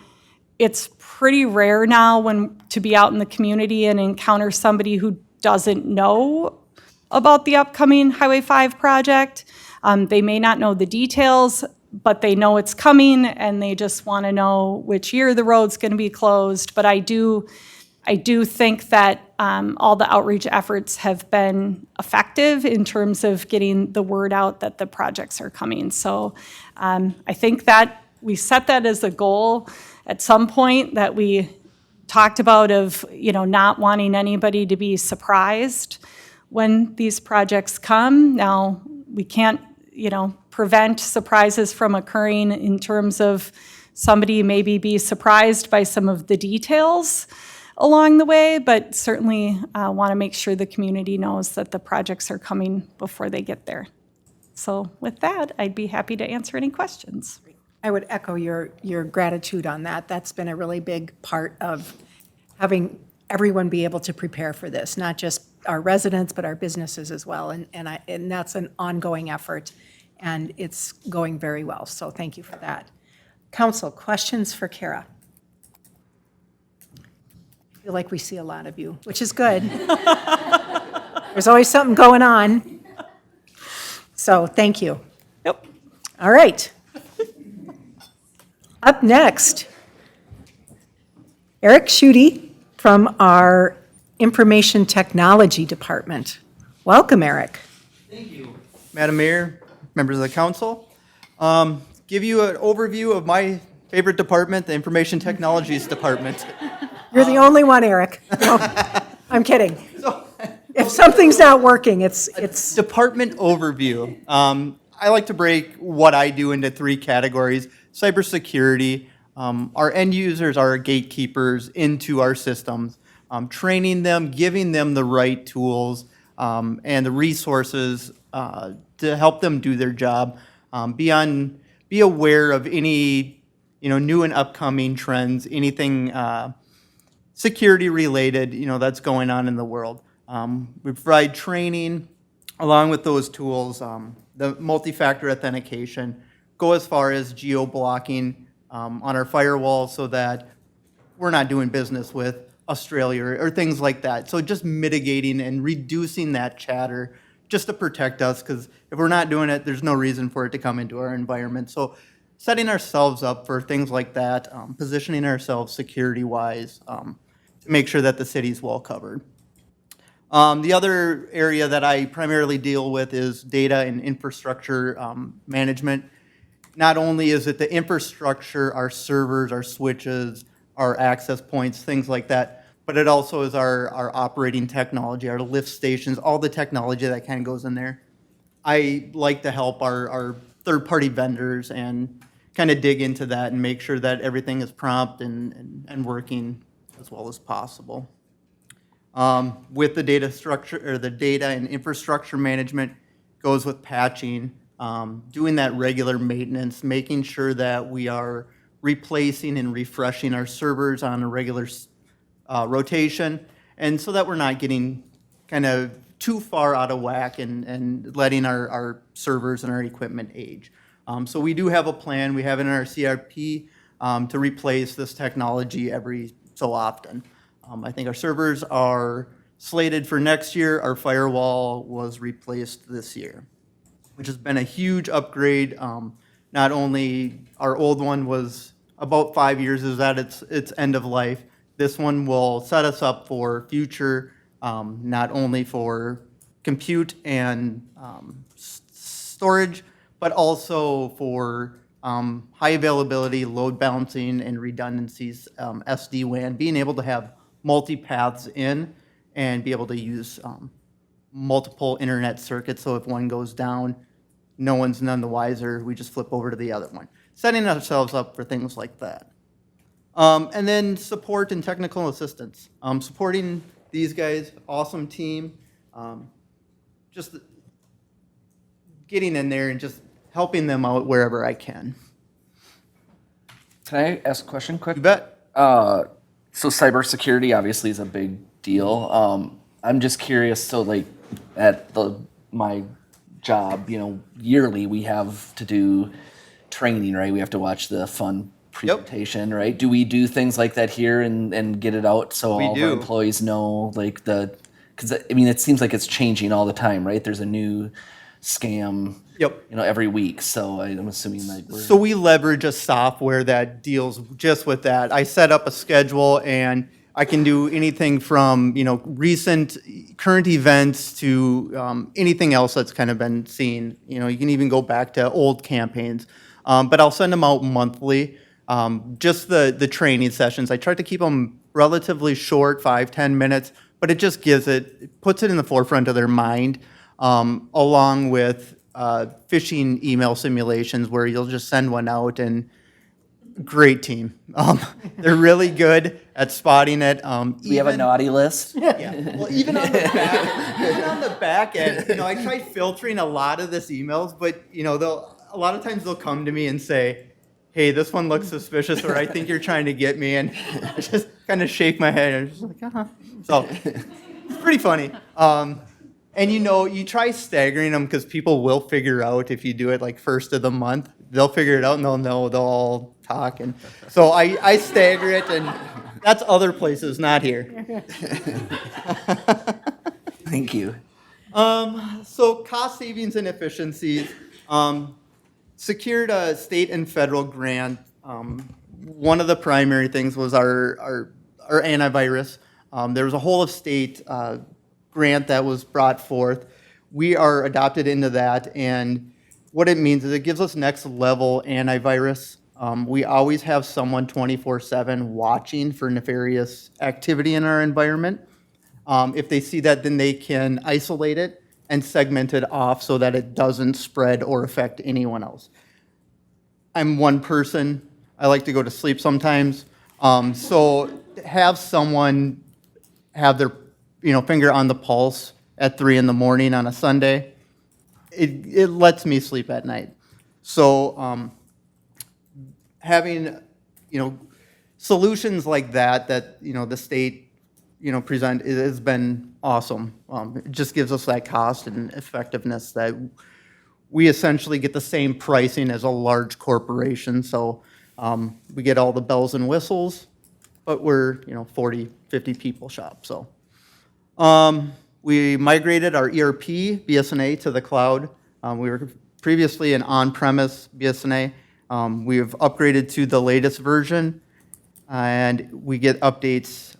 it's pretty rare now to be out in the community and encounter somebody who doesn't know about the upcoming Highway 5 project. They may not know the details, but they know it's coming and they just want to know which year the road's going to be closed. But I do think that all the outreach efforts have been effective in terms of getting the word out that the projects are coming. So I think that we set that as a goal at some point that we talked about of, not wanting anybody to be surprised when these projects come. Now, we can't, prevent surprises from occurring in terms of somebody maybe be surprised by some of the details along the way, but certainly want to make sure the community knows that the projects are coming before they get there. So with that, I'd be happy to answer any questions. I would echo your gratitude on that. That's been a really big part of having everyone be able to prepare for this, not just our residents, but our businesses as well. And that's an ongoing effort, and it's going very well. So thank you for that. Council, questions for Kara? I feel like we see a lot of you, which is good. There's always something going on. So thank you. Yep. All right. Up next, Eric Schutte from our Information Technology Department. Welcome, Eric. Thank you. Madam Mayor, members of the council. Give you an overview of my favorite department, the Information Technologies Department. You're the only one, Eric. No, I'm kidding. If something's not working, it's, Department overview. I like to break what I do into three categories. Cybersecurity, our end users are gatekeepers into our systems. Training them, giving them the right tools and the resources to help them do their job. Be aware of any new and upcoming trends, anything security related that's going on in the world. We provide training along with those tools, the multi-factor authentication, go as far as geo-blocking on our firewall so that we're not doing business with Australia or things like that. So just mitigating and reducing that chatter just to protect us, because if we're not doing it, there's no reason for it to come into our environment. So setting ourselves up for things like that, positioning ourselves security-wise to make sure that the city's well covered. The other area that I primarily deal with is data and infrastructure management. Not only is it the infrastructure, our servers, our switches, our access points, things like that, but it also is our operating technology, our lift stations, all the technology that kind of goes in there. I like to help our third-party vendors and kind of dig into that and make sure that everything is prompt and working as well as possible. With the data structure or the data and infrastructure management goes with patching, doing that regular maintenance, making sure that we are replacing and refreshing our servers on a regular rotation, and so that we're not getting kind of too far out of whack and letting our servers and our equipment age. So we do have a plan. We have it in our CRP to replace this technology every so often. I think our servers are slated for next year. Our firewall was replaced this year, which has been a huge upgrade. Not only our old one was about 5 years, is at its end of life. This one will set us up for future, not only for compute and storage, but also for high availability, load balancing, and redundancies, SD-WAN, being able to have multi-paths in and be able to use multiple internet circuits, so if one goes down, no one's none the wiser, we just flip over to the other one. Setting ourselves up for things like that. And then support and technical assistance. Supporting these guys, awesome team, just getting in there and just helping them out wherever I can. Can I ask a question quick? You bet. So cybersecurity obviously is a big deal. I'm just curious, so like at my job, yearly we have to do training, right? We have to watch the fun presentation, right? Do we do things like that here and get it out so all of our employees know, like because it seems like it's changing all the time, right? There's a new scam, every week. So I'm assuming like So we leverage a software that deals just with that. I set up a schedule and I can do anything from, recent current events to anything else that's kind of been seen. You can even go back to old campaigns. But I'll send them out monthly. Just the training sessions. I try to keep them relatively short, 5-10 minutes, but it just puts it in the forefront of their mind, along with phishing email simulations where you'll just send one out and great team. They're really good at spotting it. we have a naughty list. Yeah. Well, even on the back end, I tried filtering a lot of this emails, but a lot of times they'll come to me and say, "Hey, this one looks suspicious," or "I think you're trying to get me," and I just kind of shake my head and just like, uh-huh. So it's pretty funny. And you try staggering them because people will figure out if you do it like first of the month, they'll figure it out and they'll know, they'll all talk. And so I stagger it, and that's other places, not here. Thank you. So cost savings and efficiencies. Secured a state and federal grant. One of the primary things was our antivirus. There was a whole of state grant that was brought forth. We are adopted into that, and what it means is it gives us next level antivirus. We always have someone 24/7 watching for nefarious activity in our environment. If they see that, then they can isolate it and segment it off so that it doesn't spread or affect anyone else. I'm one person. I like to go to sleep sometimes. So have someone have their finger on the pulse at 3 in the morning on a Sunday, it lets me sleep at night. So having solutions like that the state present has been awesome. It just gives us that cost and effectiveness that we essentially get the same pricing as a large corporation. So we get all the bells and whistles, but we're 40, 50 people shop. So we migrated our ERP BSNA to the cloud. We were previously an on-premise BSNA. We have upgraded to the latest version, and we get updates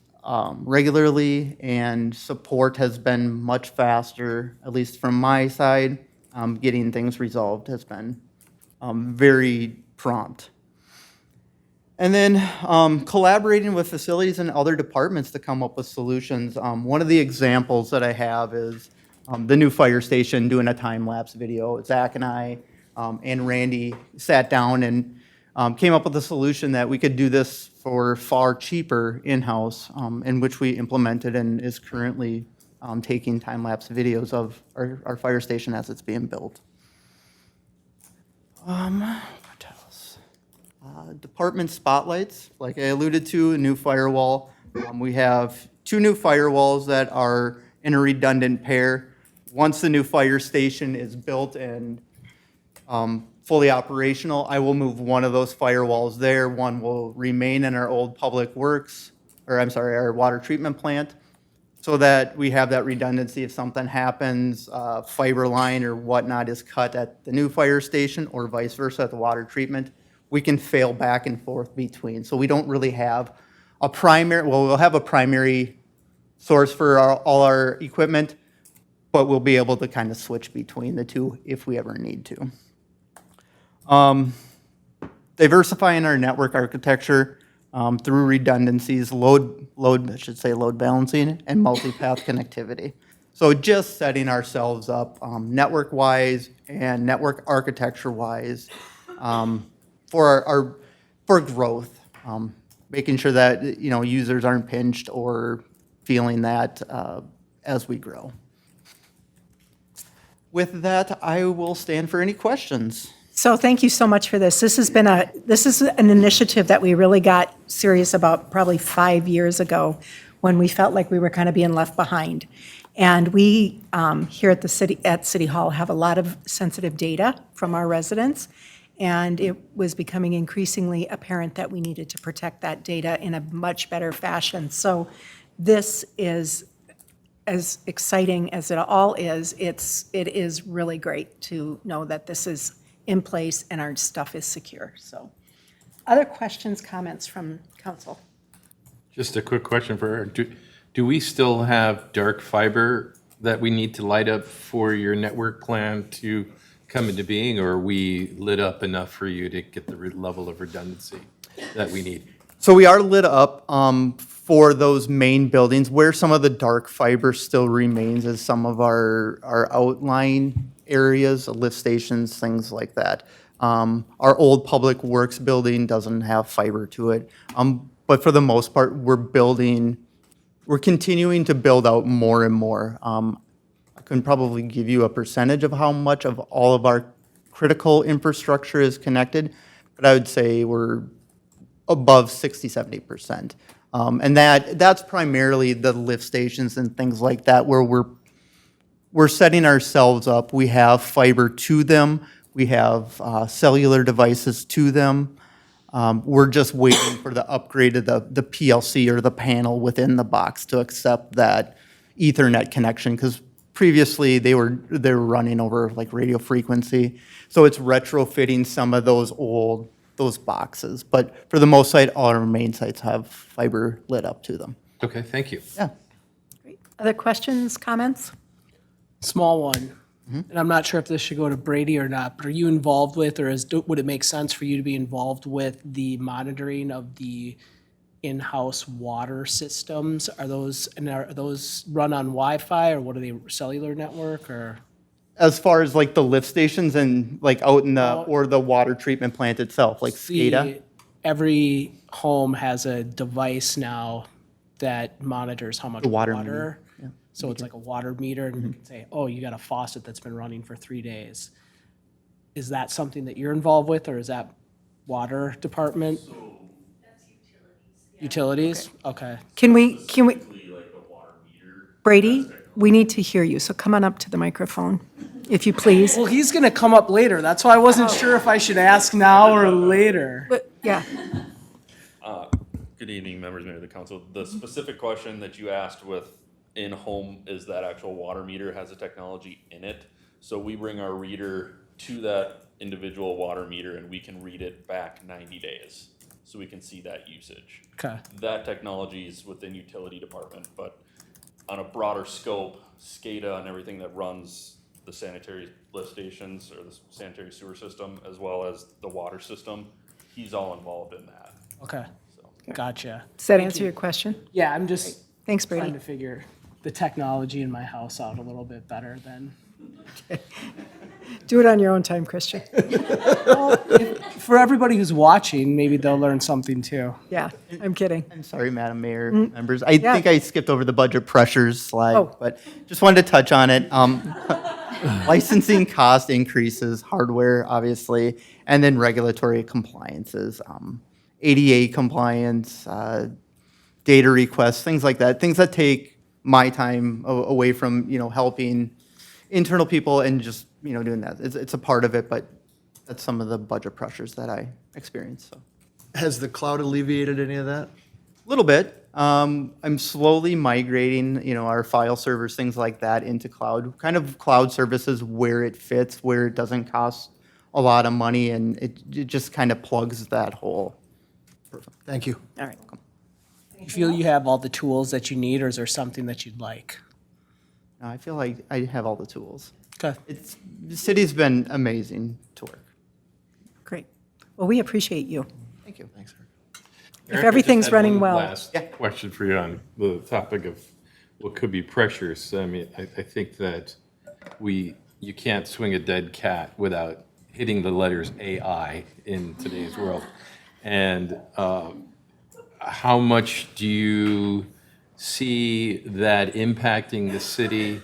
regularly, and support has been much faster, at least from my side. Getting things resolved has been very prompt. And then collaborating with facilities and other departments to come up with solutions. One of the examples that I have is the new fire station doing a time-lapse video. Zach and I and Randy sat down and came up with a solution that we could do this for far cheaper in-house, in which we implemented and is currently taking time-lapse videos of our fire station as it's being built. What else? Department spotlights, like I alluded to, a new firewall. We have 2 new firewalls that are in a redundant pair. Once the new fire station is built and fully operational, I will move one of those firewalls there. One will remain in our old public works, our water treatment plant, so that we have that redundancy if something happens, fiber line or whatnot is cut at the new fire station or vice versa at the water treatment. We can fail back and forth between. So we don't really have a primary, well, we'll have a primary source for all our equipment, but we'll be able to kind of switch between the two if we ever need to. Diversifying our network architecture through redundancies, load balancing, and multipath connectivity. So just setting ourselves up network-wise and network architecture-wise for growth, making sure that users aren't pinched or feeling that as we grow. With that, I will stand for any questions. So thank you so much for this. This is an initiative that we really got serious about probably 5 years ago when we felt like we were kind of being left behind. And we here at City Hall have a lot of sensitive data from our residents, and it was becoming increasingly apparent that we needed to protect that data in a much better fashion. So this is, as exciting as it all is, it is really great to know that this is in place and our stuff is secure. So, other questions, comments from council? Just a quick question for her. Do we still have dark fiber that we need to light up for your network plan to come into being, or are we lit up enough for you to get the level of redundancy that we need? So we are lit up for those main buildings. Where some of the dark fiber still remains is some of our outlying areas, lift stations, things like that. Our old public works building doesn't have fiber to it. But for the most part, we're continuing to build out more and more. I couldn't probably give you a percentage of how much of all of our critical infrastructure is connected, but I would say we're above 60, 70%. And that's primarily the lift stations and things like that where we're setting ourselves up. We have fiber to them. We have cellular devices to them. We're just waiting for the upgrade of the PLC or the panel within the box to accept that Ethernet connection, because previously they were running over like radio frequency. So it's retrofitting some of those boxes. But for the most part, all our main sites have fiber lit up to them. Okay, thank you. Yeah. Other questions, comments? Small one. And I'm not sure if this should go to Brady or not, but are you involved with, or would it make sense for you to be involved with the monitoring of the in-house water systems? Are those run on Wi-Fi, or what are they, cellular network, or? As far as like the lift stations and like out in the, or the water treatment plant itself, like SCADA? Every home has a device now that monitors how much The water water. meter, So it's like a water meter, and you can say, oh, you got a faucet that's been running for 3 days. Is that something that you're involved with, or is that water department? Utilities? Okay. Can we, Brady, we need to hear you, so come on up to the microphone, if you please. Well, he's gonna come up later. That's why I wasn't sure if I should ask now or later. But, yeah, Good evening, members of the council. The specific question that you asked with in-home is that actual water meter has a technology in it. So we bring our reader to that individual water meter and we can read it back 90 days. So we can see that usage. Okay. That technology is within utility department, but on a broader scope, SCADA and everything that runs the sanitary lift stations or the sanitary sewer system, as well as the water system, he's all involved in that. Okay. Gotcha. does that answer your question? Yeah, I'm just Thanks, trying Brady. to figure the technology in my house out a little bit better than. Do it on your own time, Christian. For everybody who's watching, maybe they'll learn something too. Yeah, I'm kidding. I'm sorry, Madam Mayor, members. I Yeah. think I skipped over the budget pressures slide, Oh. but just wanted to touch on it. Licensing cost increases, hardware, obviously, and then regulatory compliances, ADA compliance, data requests, things like that, things that take my time away from, helping internal people and just, doing that. It's a part of it, but that's some of the budget pressures that I experience, so. Has the cloud alleviated any of that? A little bit. I'm slowly migrating, our file servers, things like that, into cloud, kind of cloud services where it fits, where it doesn't cost a lot of money, and it just kind of plugs that hole. Thank you. All right. You feel you have all the tools that you need, or is there something that you'd like? I feel like I have all the tools. Okay. The city's been amazing to work. Great. Well, we appreciate you. Thank you. Thanks. If Eric, I just everything's had running one well. Last question for you on the topic of what could be pressures. I mean, I think that you can't swing a dead cat without hitting the letters AI in today's world. And how much do you see that impacting the city?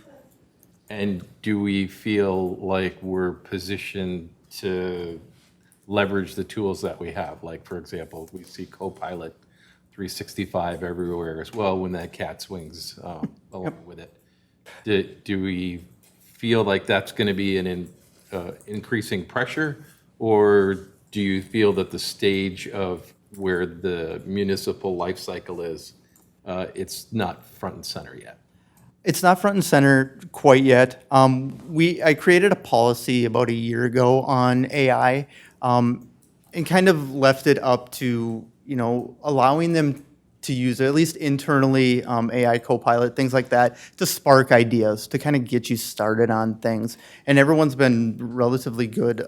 And do we feel like we're positioned to leverage the tools that we have? Like, for example, we see Copilot 365 everywhere as well when that cat swings along with it. Do we feel like that's going to be an increasing pressure? Or do you feel that the stage of where the municipal life cycle is, it's not front and center yet? It's not front and center quite yet. I created a policy about a year ago on AI, and kind of left it up to, allowing them to use, at least internally, AI Copilot, things like that, to spark ideas, to kind of get you started on things. And everyone's been relatively good,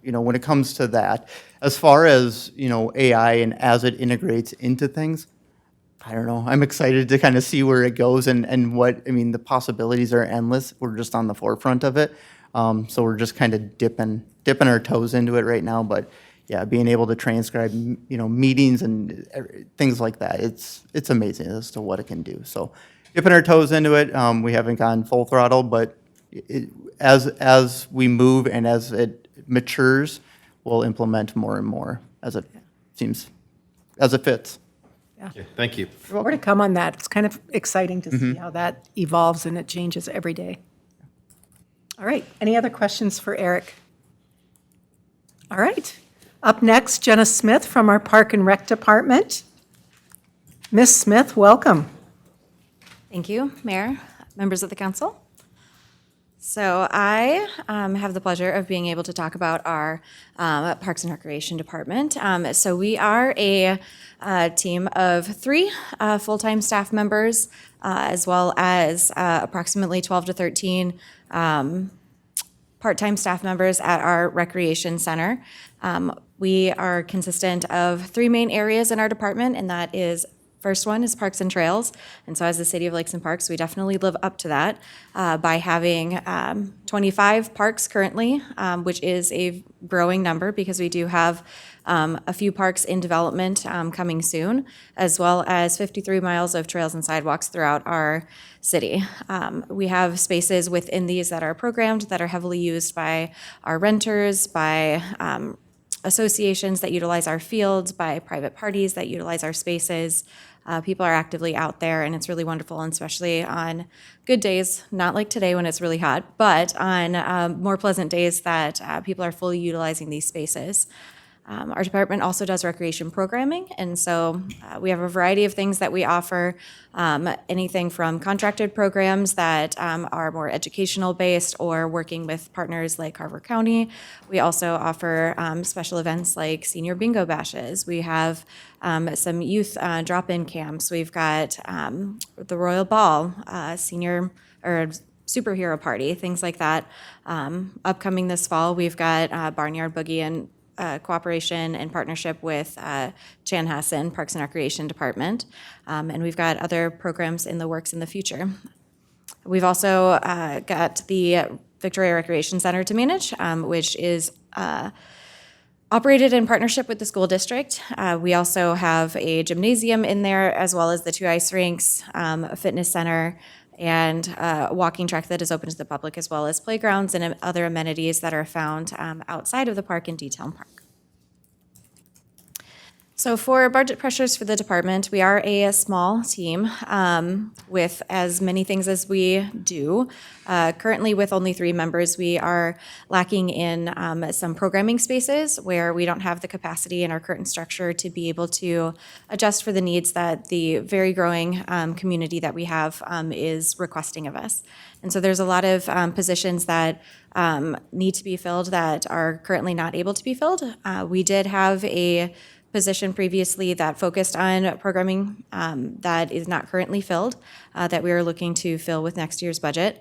when it comes to that. As far as, AI and as it integrates into things, I don't know. I'm excited to kind of see where it goes and the possibilities are endless. We're just on the forefront of it. So we're just kind of dipping our toes into it right now. But yeah, being able to transcribe, meetings and things like that, it's amazing as to what it can do. So dipping our toes into it. We haven't gone full throttle, but as we move and as it matures, we'll implement more and more as it fits. Okay, thank you. More to come on that. It's kind of exciting to see how that evolves and it changes every day. All right, any other questions for Eric? All right, up next, Jenna Smith from our Park and Rec Department. Miss Smith, welcome. Thank you, Mayor, members of the council. So I have the pleasure of being able to talk about our Parks and Recreation Department. So we are a team of 3 full-time staff members, as well as approximately 12 to 13 part-time staff members at our recreation center. We are consistent of 3 main areas in our department, and that is, first one is Parks and Trails. And so as the City of Lakes and Parks, we definitely live up to that by having 25 parks currently, which is a growing number because we do have a few parks in development coming soon, as well as 53 miles of trails and sidewalks throughout our city. We have spaces within these that are programmed, that are heavily used by our renters, by associations that utilize our fields, by private parties that utilize our spaces. People are actively out there, and it's really wonderful, and especially on good days, not like today when it's really hot, but on more pleasant days that people are fully utilizing these spaces. Our department also does recreation programming, and so we have a variety of things that we offer, anything from contracted programs that are more educational based or working with partners like Carver County. We also offer special events like senior bingo bashes. We have some youth drop-in camps. We've got the Royal Ball, senior or superhero party, things like that. Upcoming this fall, we've got Barnyard Boogie and cooperation and partnership with Chanhassen Parks and Recreation Department. And we've got other programs in the works in the future. We've also got the Victoria Recreation Center to manage, which is operated in partnership with the school district. We also have a gymnasium in there, as well as the 2 ice rinks, a fitness center, and a walking track that is open to the public, as well as playgrounds and other amenities that are found outside of the park in D-Town Park. So for budget pressures for the department, we are a small team with as many things as we do. Currently with only 3 members, we are lacking in some programming spaces where we don't have the capacity in our current structure to be able to adjust for the needs that the very growing community that we have is requesting of us. And so there's a lot of positions that need to be filled that are currently not able to be filled. We did have a position previously that focused on programming that is not currently filled, that we are looking to fill with next year's budget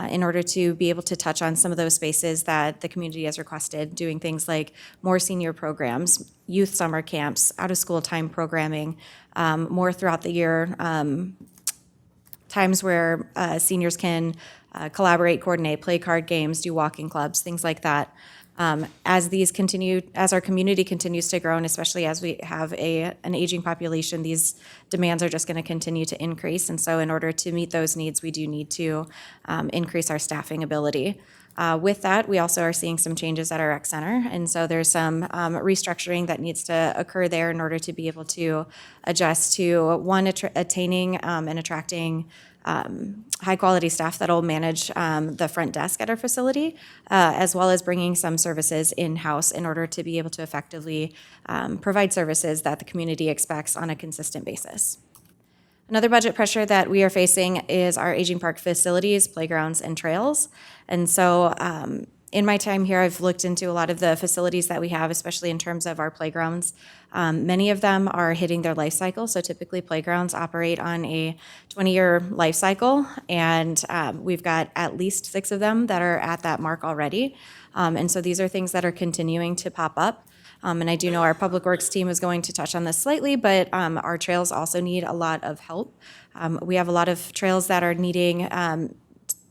in order to be able to touch on some of those spaces that the community has requested, doing things like more senior programs, youth summer camps, out-of-school time programming, more throughout the year, times where seniors can collaborate, coordinate, play card games, do walking clubs, things like that. As our community continues to grow, and especially as we have an aging population, these demands are just going to continue to increase. And so in order to meet those needs, we do need to increase our staffing ability. With that, we also are seeing some changes at our rec center. And so there's some restructuring that needs to occur there in order to be able to adjust to, one, attaining and attracting high-quality staff that'll manage the front desk at our facility, as well as bringing some services in-house in order to be able to effectively provide services that the community expects on a consistent basis. Another budget pressure that we are facing is our aging park facilities, playgrounds, and trails. And so in my time here, I've looked into a lot of the facilities that we have, especially in terms of our playgrounds. Many of them are hitting their life cycle. So typically playgrounds operate on a 20-year life cycle, and we've got at least 6 of them that are at that mark already. And so these are things that are continuing to pop up. And I do know our Public Works team is going to touch on this slightly, but our trails also need a lot of help. We have a lot of trails that are needing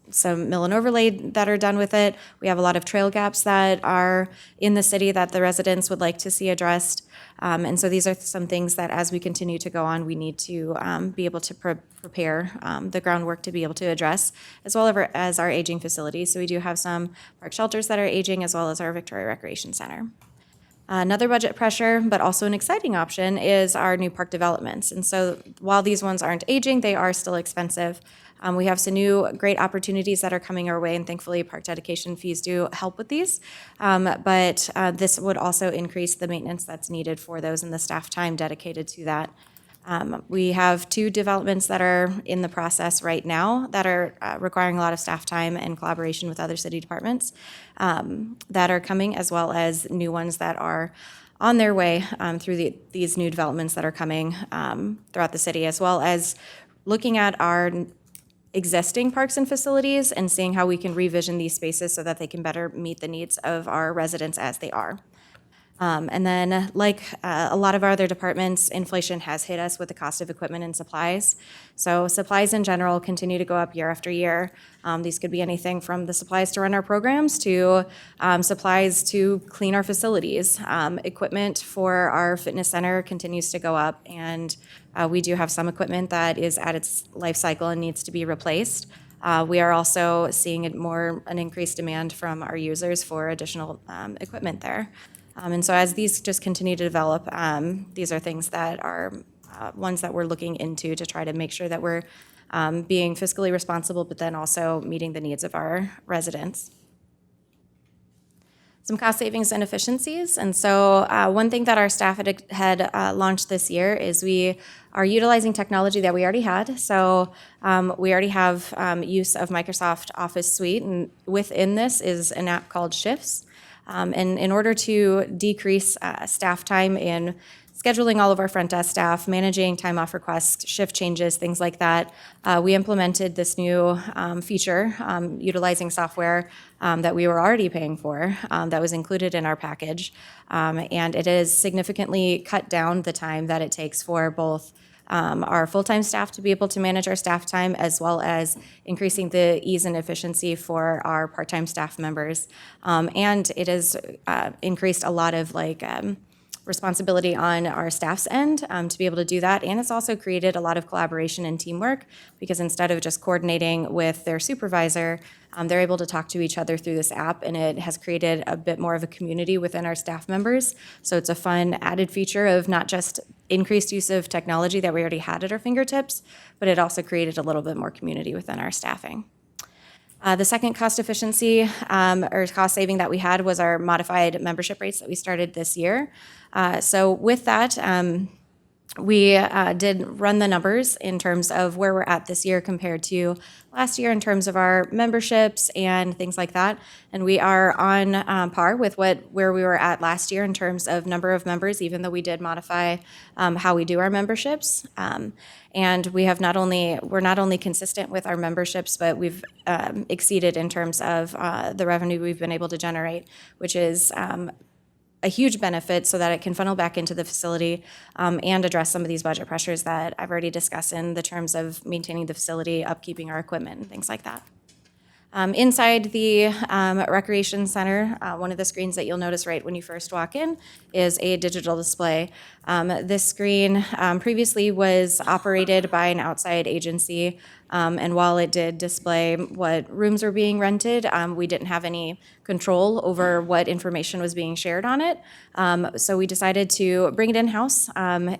some mill and overlay that are done with it. We have a lot of trail gaps that are in the city that the residents would like to see addressed. And so these are some things that as we continue to go on, we need to be able to prepare the groundwork to be able to address, as well as our aging facilities. So we do have some park shelters that are aging, as well as our Victoria Recreation Center. Another budget pressure, but also an exciting option, is our new park developments. And so while these ones aren't aging, they are still expensive. We have some new great opportunities that are coming our way, and thankfully park dedication fees do help with these. But this would also increase the maintenance that's needed for those and the staff time dedicated to that. We have 2 developments that are in the process right now that are requiring a lot of staff time and collaboration with other city departments that are coming, as well as new ones that are on their way through these new developments that are coming throughout the city, as well as looking at our existing parks and facilities and seeing how we can revision these spaces so that they can better meet the needs of our residents as they are. And then, like a lot of our other departments, inflation has hit us with the cost of equipment and supplies. So supplies in general continue to go up year after year. These could be anything from the supplies to run our programs to supplies to clean our facilities. Equipment for our fitness center continues to go up, and we do have some equipment that is at its life cycle and needs to be replaced. We are also seeing an increased demand from our users for additional equipment there. And so as these just continue to develop, these are things that are ones that we're looking into to try to make sure that we're being fiscally responsible, but then also meeting the needs of our residents. Some cost savings and efficiencies. And so one thing that our staff had launched this year is we are utilizing technology that we already had. So we already have use of Microsoft Office Suite, and within this is an app called Shifts. And in order to decrease staff time in scheduling all of our front desk staff, managing time off requests, shift changes, things like that, we implemented this new feature utilizing software that we were already paying for that was included in our package. And it has significantly cut down the time that it takes for both our full-time staff to be able to manage our staff time, as well as increasing the ease and efficiency for our part-time staff members. And it has increased a lot of responsibility on our staff's end to be able to do that. And it's also created a lot of collaboration and teamwork, because instead of just coordinating with their supervisor, they're able to talk to each other through this app, and it has created a bit more of a community within our staff members. So it's a fun added feature of not just increased use of technology that we already had at our fingertips, but it also created a little bit more community within our staffing. The second cost efficiency or cost saving that we had was our modified membership rates that we started this year. So with that, we did run the numbers in terms of where we're at this year compared to last year in terms of our memberships and things like that. And we are on par with where we were at last year in terms of number of members, even though we did modify how we do our memberships. And we're not only consistent with our memberships, but we've exceeded in terms of the revenue we've been able to generate, which is a huge benefit so that it can funnel back into the facility and address some of these budget pressures that I've already discussed in the terms of maintaining the facility, upkeeping our equipment, and things like that. Inside the recreation center, one of the screens that you'll notice right when you first walk in is a digital display. This screen previously was operated by an outside agency, and while it did display what rooms were being rented, we didn't have any control over what information was being shared on it. So we decided to bring it in-house.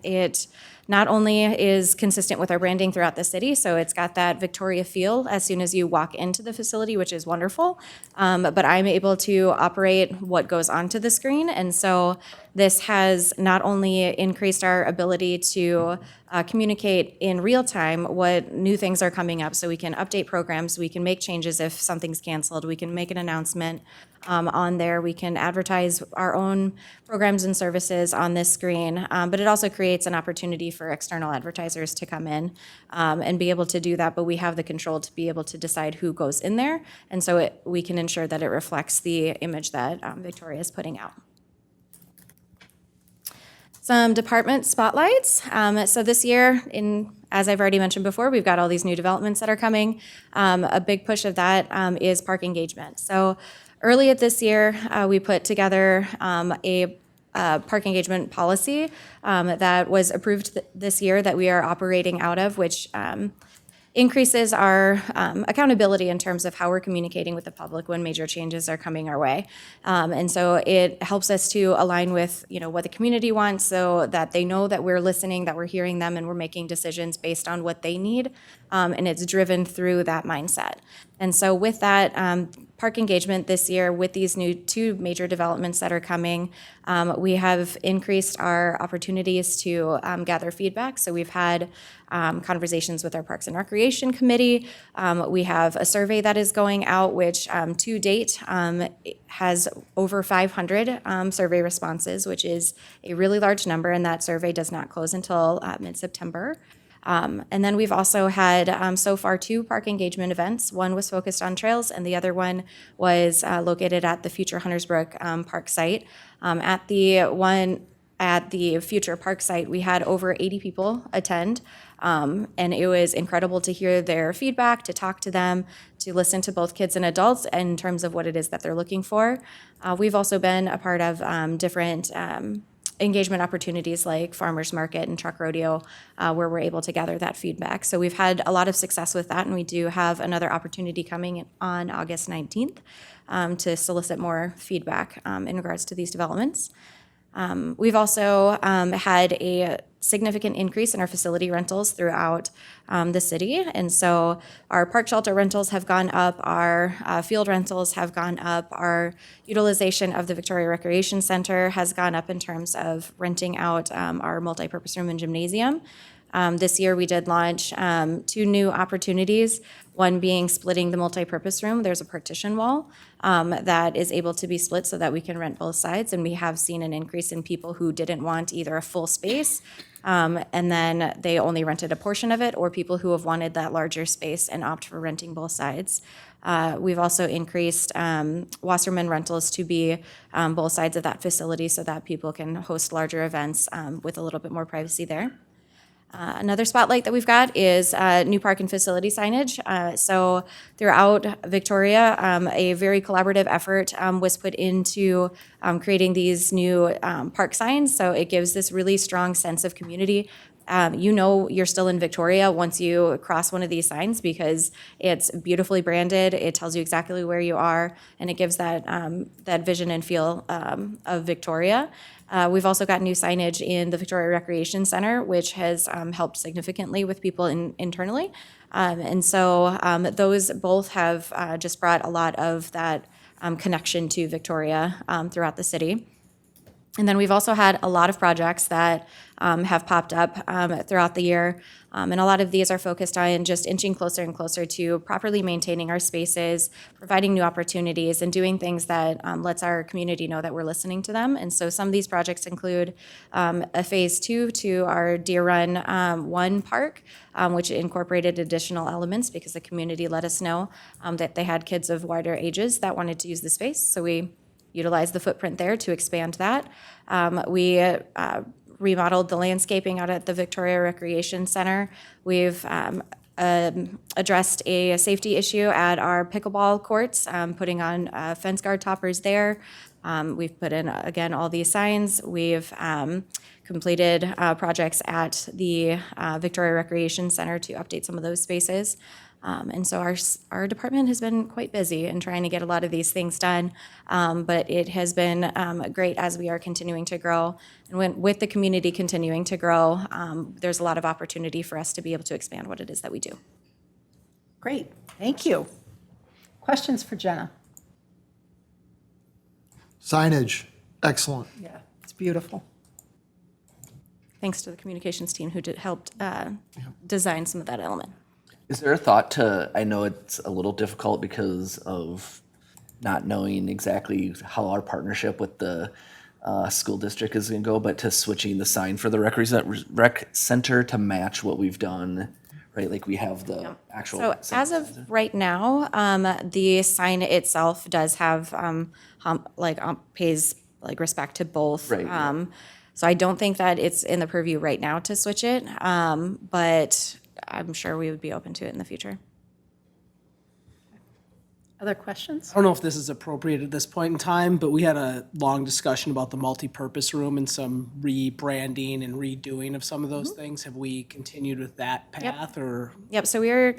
It not only is consistent with our branding throughout the city, so it's got that Victoria feel as soon as you walk into the facility, which is wonderful, but I'm able to operate what goes onto the screen. And so this has not only increased our ability to communicate in real time what new things are coming up, so we can update programs, we can make changes if something's canceled, we can make an announcement on there, we can advertise our own programs and services on this screen, but it also creates an opportunity for external advertisers to come in and be able to do that, but we have the control to be able to decide who goes in there, and so we can ensure that it reflects the image that Victoria is putting out. Some department spotlights. So this year, as I've already mentioned before, we've got all these new developments that are coming. A big push of that is park engagement. So earlier this year, we put together a park engagement policy that was approved this year that we are operating out of, which increases our accountability in terms of how we're communicating with the public when major changes are coming our way. And so it helps us to align with what the community wants, so that they know that we're listening, that we're hearing them, and we're making decisions based on what they need. And it's driven through that mindset. And so with that, park engagement this year, with these new two major developments that are coming, we have increased our opportunities to gather feedback. So we've had conversations with our Parks and Recreation Committee. We have a survey that is going out, which to date has over 500 survey responses, which is a really large number, and that survey does not close until mid-September. And then we've also had so far 2 park engagement events. One was focused on trails, and the other one was located at the future Huntersbrook Park site. At the future park site, we had over 80 people attend, and it was incredible to hear their feedback, to talk to them, to listen to both kids and adults in terms of what it is that they're looking for. We've also been a part of different engagement opportunities like farmers market and truck rodeo, where we're able to gather that feedback. So we've had a lot of success with that, and we do have another opportunity coming on August 19th to solicit more feedback in regards to these developments. We've also had a significant increase in our facility rentals throughout the city. And so our park shelter rentals have gone up, our field rentals have gone up, our utilization of the Victoria Recreation Center has gone up in terms of renting out our multipurpose room and gymnasium. This year, we did launch 2 new opportunities, one being splitting the multipurpose room. There's a partition wall that is able to be split so that we can rent both sides, and we have seen an increase in people who didn't want either a full space, and then they only rented a portion of it, or people who have wanted that larger space and opt for renting both sides. We've also increased Wasserman rentals to be both sides of that facility so that people can host larger events with a little bit more privacy there. Another spotlight that we've got is new park and facility signage. So throughout Victoria, a very collaborative effort was put into creating these new park signs. So it gives this really strong sense of community. You know you're still in Victoria once you cross one of these signs because it's beautifully branded, it tells you exactly where you are, and it gives that, that vision and feel of Victoria. We've also got new signage in the Victoria Recreation Center, which has helped significantly with people internally. And so those both have just brought a lot of that connection to Victoria throughout the city. And then we've also had a lot of projects that have popped up throughout the year. And a lot of these are focused on just inching closer and closer to properly maintaining our spaces, providing new opportunities, and doing things that lets our community know that we're listening to them. And so some of these projects include a phase 2 to our Deer Run 1 park, which incorporated additional elements because the community let us know that they had kids of wider ages that wanted to use the space. So we utilized the footprint there to expand that. We remodeled the landscaping out at the Victoria Recreation Center. We've addressed a safety issue at our pickleball courts, putting on fence guard toppers there. We've put in, again, all these signs. We've completed projects at the Victoria Recreation Center to update some of those spaces. And so our department has been quite busy in trying to get a lot of these things done, but it has been great as we are continuing to grow. And with the community continuing to grow, there's a lot of opportunity for us to be able to expand what it is that we do. Great, thank you. Questions for Jenna? Signage, excellent. Yeah, it's beautiful. Thanks to the communications team who helped design some of that element. Is there a thought to, I know it's a little difficult because of not knowing exactly how our partnership with the school district is going to go, but to switching the sign for the rec center to match what we've done, right? Like we have the actual. So as of right now, the sign itself does have pays like respect to both. Right. So I don't think that it's in the purview right now to switch it, but I'm sure we would be open to it in the future. Other questions? I don't know if this is appropriate at this point in time, but we had a long discussion about the multipurpose room and some rebranding and redoing of some of those things. Have we continued with that path or? Yep, so we're,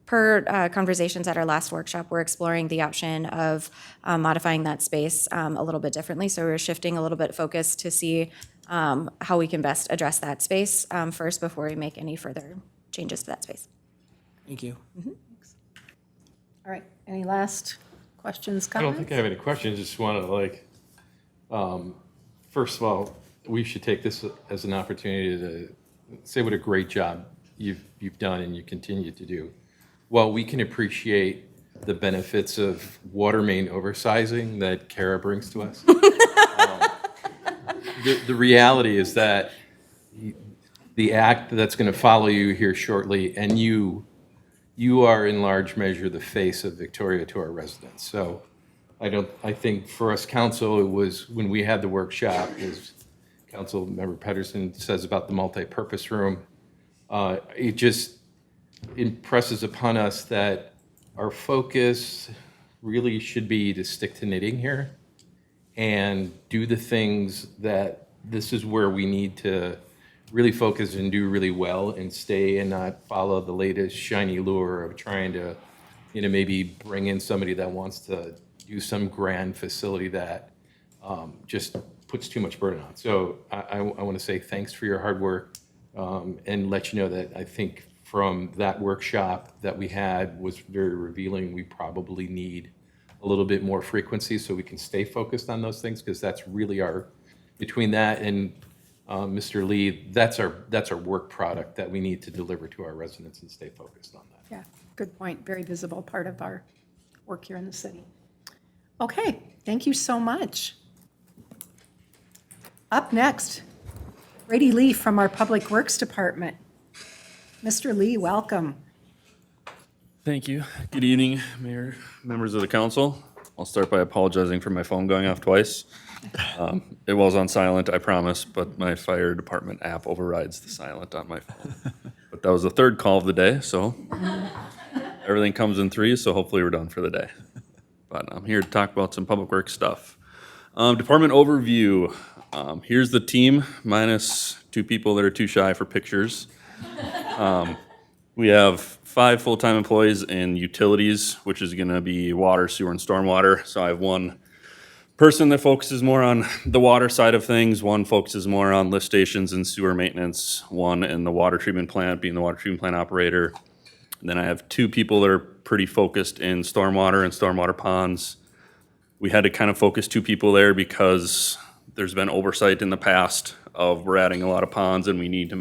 per conversations at our last workshop, we're exploring the option of modifying that space a little bit differently. So we're shifting a little bit focus to see how we can best address that space first before we make any further changes to that space. Thank you. All right, any last questions, I don't comments? think I have any questions, just want to first of all, we should take this as an opportunity to say what a great job you've done and you continue to do. While we can appreciate the benefits of water main oversizing that Kara brings to us, the reality is that the act that's going to follow you here shortly, and you are in large measure the face of Victoria to our residents. So I think for us council, it was when we had the workshop, as Council Member Pedersen says about the multi-purpose room, it just impresses upon us that our focus really should be to stick to knitting here and do the things that this is where we need to really focus and do really well and stay and not follow the latest shiny lure of trying to, maybe bring in somebody that wants to do some grand facility that just puts too much burden on. So I want to say thanks for your hard work and let you know that I think from that workshop that we had was very revealing. We probably need a little bit more frequency so we can stay focused on those things, because that's really between that and Mr. Lee, that's our work product that we need to deliver to our residents and stay focused on that. Yeah, good point. Very visible part of our work here in the city. Okay, thank you so much. Up next, Brady Lee from our Public Works Department. Mr. Lee, welcome. Thank you. Good evening, Mayor, members of the council. I'll start by apologizing for my phone going off twice. It was on silent, I promise, but my fire department app overrides the silent on my phone. But that was the third call of the day, so everything comes in threes, so hopefully we're done for the day. But I'm here to talk about some public works stuff. Department overview. Here's the team, minus 2 people that are too shy for pictures. We have 5 full-time employees in utilities, which is gonna be water, sewer, and stormwater. So I have 1 person that focuses more on the water side of things, 1 focuses more on lift stations and sewer maintenance, 1 in the water treatment plant, being the water treatment plant operator. And then I have 2 people that are pretty focused in stormwater and stormwater ponds. We had to kind of focus 2 people there because there's been oversight in the past of we're adding a lot of ponds and we need to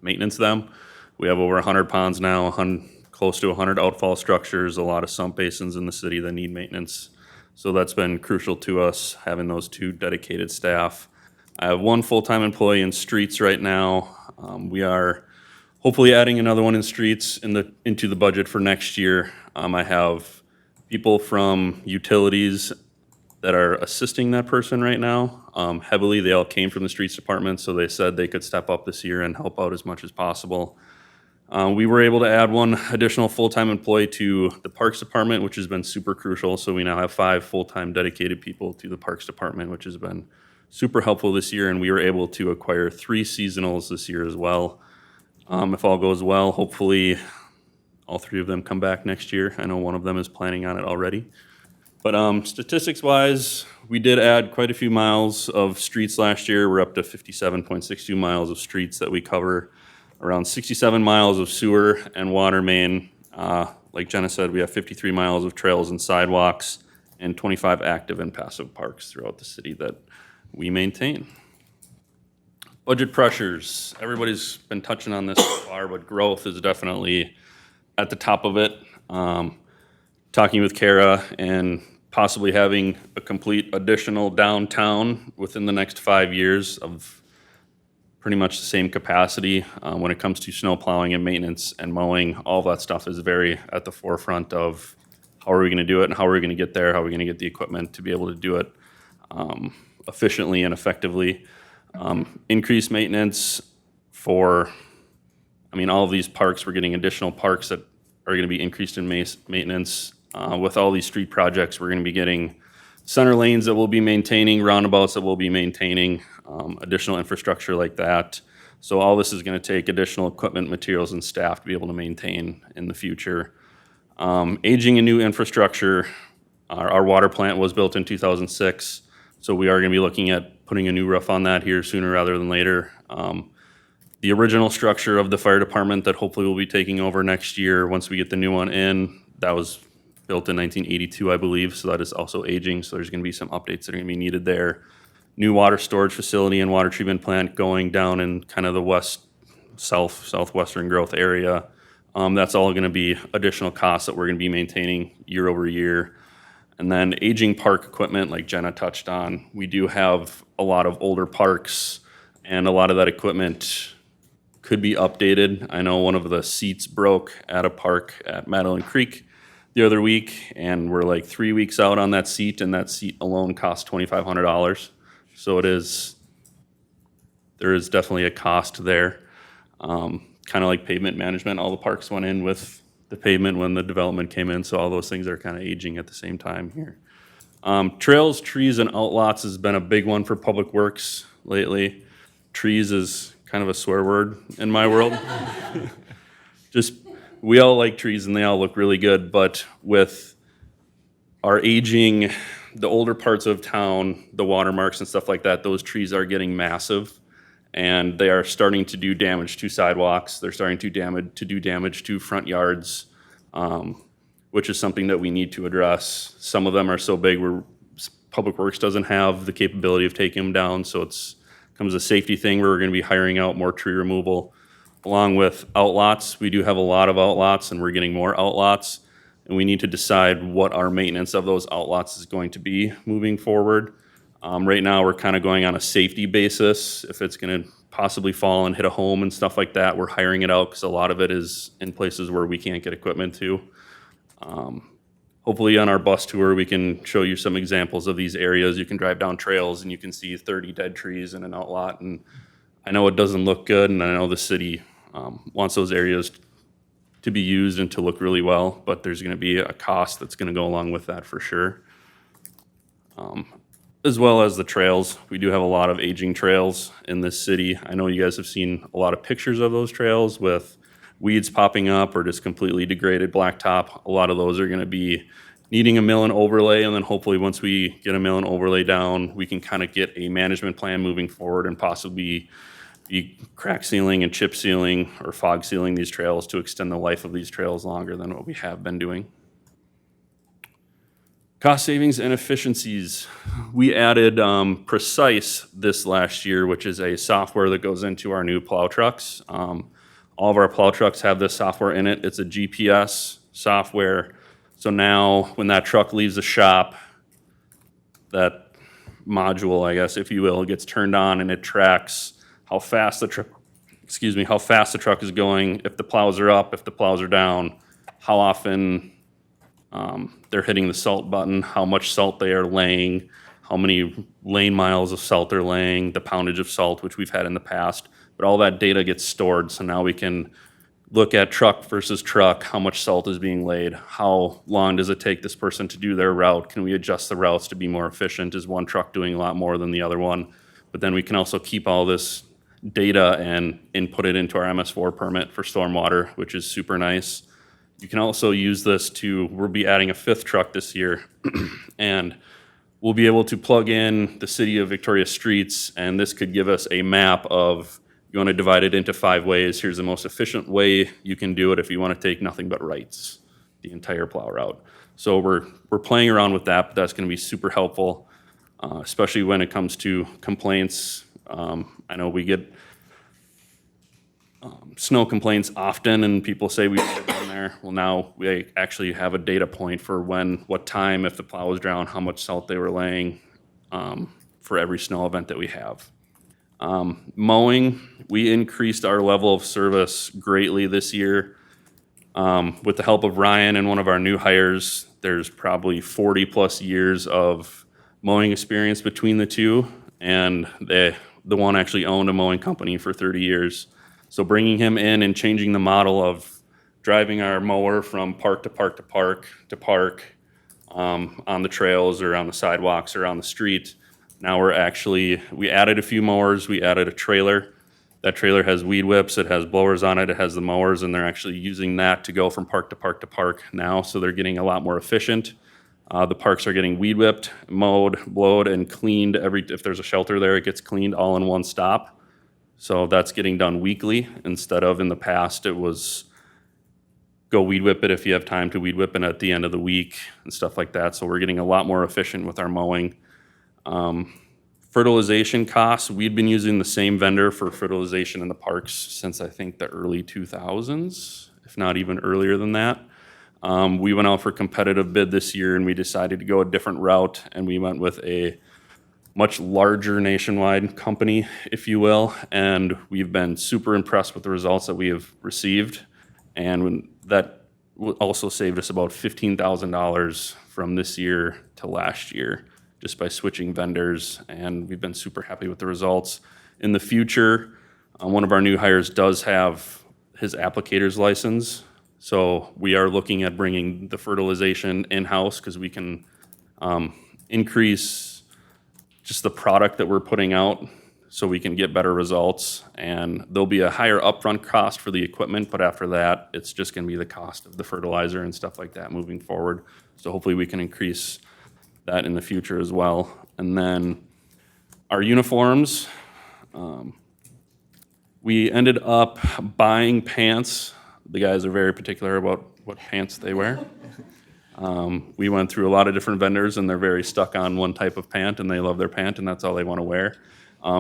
maintenance them. We have over 100 ponds now, close to 100 outfall structures, a lot of sump basins in the city that need maintenance. So that's been crucial to us, having those 2 dedicated staff. I have 1 full-time employee in streets right now. We are hopefully adding another one in streets into the budget for next year. I have people from utilities that are assisting that person right now. Heavily, they all came from the streets department, so they said they could step up this year and help out as much as possible. We were able to add 1 additional full-time employee to the Parks Department, which has been super crucial. So we now have 5 full-time dedicated people to the Parks Department, which has been super helpful this year. And we were able to acquire 3 seasonals this year as well. If all goes well, hopefully all 3 of them come back next year. I know 1 of them is planning on it already. But statistics-wise, we did add quite a few miles of streets last year. We're up to 57.62 miles of streets that we cover. Around 67 miles of sewer and water main. Like Jenna said, we have 53 miles of trails and sidewalks and 25 active and passive parks throughout the city that we maintain. Budget pressures. Everybody's been touching on this so far, but growth is definitely at the top of it. Talking with Kara and possibly having a complete additional downtown within the next 5 years of pretty much the same capacity. When it comes to snow plowing and maintenance and mowing, all that stuff is very at the forefront of how are we gonna do it and how are we gonna get there, how are we gonna get the equipment to be able to do it efficiently and effectively. Increased maintenance for, all of these parks, we're getting additional parks that are gonna be increased in maintenance. With all these street projects, we're gonna be getting center lanes that we'll be maintaining, roundabouts that we'll be maintaining, additional infrastructure like that. So all this is gonna take additional equipment, materials, and staff to be able to maintain in the future. Aging and new infrastructure. Our water plant was built in 2006, so we are gonna be looking at putting a new roof on that here sooner rather than later. The original structure of the fire department that hopefully we'll be taking over next year, once we get the new one in, that was built in 1982, I believe, so that is also aging, so there's gonna be some updates that are gonna be needed there. New water storage facility and water treatment plant going down in kind of the southwestern growth area. That's all gonna be additional costs that we're gonna be maintaining year over year. And then aging park equipment, like Jenna touched on, we do have a lot of older parks, and a lot of that equipment could be updated. I know one of the seats broke at a park at Madeline Creek the other week, and we're like 3 weeks out on that seat, and that seat alone cost $2,500. So there is definitely a cost there. Kind of like pavement management, all the parks went in with the pavement when the development came in, so all those things are kind of aging at the same time here. Trails, trees, and outlots has been a big one for Public Works lately. Trees is kind of a swear word in my world. Just, we all like trees and they all look really good, but with our aging, the older parts of town, the watermarks and stuff like that, those trees are getting massive. And they are starting to do damage to sidewalks. They're starting to do damage to front yards, which is something that we need to address. Some of them are so big where Public Works doesn't have the capability of taking them down, so it's comes a safety thing where we're going to be hiring out more tree removal. Along with outlots, we do have a lot of outlots, and we're getting more outlots, and we need to decide what our maintenance of those outlots is going to be moving forward. Right now, we're kind of going on a safety basis. If it's going to possibly fall and hit a home and stuff like that, we're hiring it out because a lot of it is in places where we can't get equipment to. Hopefully on our bus tour, we can show you some examples of these areas. You can drive down trails and you can see 30 dead trees in an outlot. And I know it doesn't look good, and I know the city wants those areas to be used and to look really well, but there's going to be a cost that's going to go along with that for sure. As well as the trails. We do have a lot of aging trails in this city. I know you guys have seen a lot of pictures of those trails with weeds popping up or just completely degraded blacktop. A lot of those are going to be needing a mill and overlay, and then hopefully once we get a mill and overlay down, we can kind of get a management plan moving forward and possibly be crack sealing and chip sealing or fog sealing these trails to extend the life of these trails longer than what we have been doing. Cost savings and efficiencies. We added Precise this last year, which is a software that goes into our new plow trucks. All of our plow trucks have this software in it. It's a GPS software. So now when that truck leaves the shop, that module, I guess, if you will, gets turned on and it tracks how fast the truck, how fast the truck is going, if the plows are up, if the plows are down, how often they're hitting the salt button, how much salt they are laying, how many lane miles of salt they're laying, the poundage of salt, which we've had in the past. But all that data gets stored, so now we can look at truck versus truck, how much salt is being laid, how long does it take this person to do their route, can we adjust the routes to be more efficient, is one truck doing a lot more than the other one? But then we can also keep all this data and input it into our MS4 permit for stormwater, which is super nice. You can also use this we'll be adding a 5th truck this year, and we'll be able to plug in the city of Victoria streets, and this could give us a map of, you want to divide it into 5 ways. Here's the most efficient way you can do it if you want to take nothing but rights, the entire plow route. So we're playing around with that, but that's going to be super helpful, especially when it comes to complaints. I know we get snow complaints often, and people say we put it in there. Well, now we actually have a data point for what time, if the plow was down, how much salt they were laying for every snow event that we have. Mowing, we increased our level of service greatly this year. With the help of Ryan and one of our new hires, there's probably 40 plus years of mowing experience between the two, and the one actually owned a mowing company for 30 years. So bringing him in and changing the model of driving our mower from park to park to park to park on the trails or on the sidewalks or on the street. Now we added a few mowers, we added a trailer. That trailer has weed whips, it has blowers on it, it has the mowers, and they're actually using that to go from park to park to park now, so they're getting a lot more efficient. The parks are getting weed whipped, mowed, blowed, and cleaned. If there's a shelter there, it gets cleaned all in one stop. So that's getting done weekly instead of in the past it was go weed whip it if you have time to weed whip it at the end of the week and stuff like that. So we're getting a lot more efficient with our mowing. Fertilization costs, we'd been using the same vendor for fertilization in the parks since I think the early 2000s, if not even earlier than that. We went out for competitive bid this year and we decided to go a different route, and we went with a much larger nationwide company, if you will, and we've been super impressed with the results that we have received. And that also saved us about $15,000 from this year to last year, just by switching vendors, and we've been super happy with the results. In the future, one of our new hires does have his applicator's license, so we are looking at bringing the fertilization in-house because we can increase just the product that we're putting out so we can get better results. And there'll be a higher upfront cost for the equipment, but after that, it's just gonna be the cost of the fertilizer and stuff like that moving forward. So hopefully we can increase that in the future as well. And then our uniforms, we ended up buying pants. The guys are very particular about what pants they wear. We went through a lot of different vendors and they're very stuck on one type of pant and they love their pant and that's all they want to wear.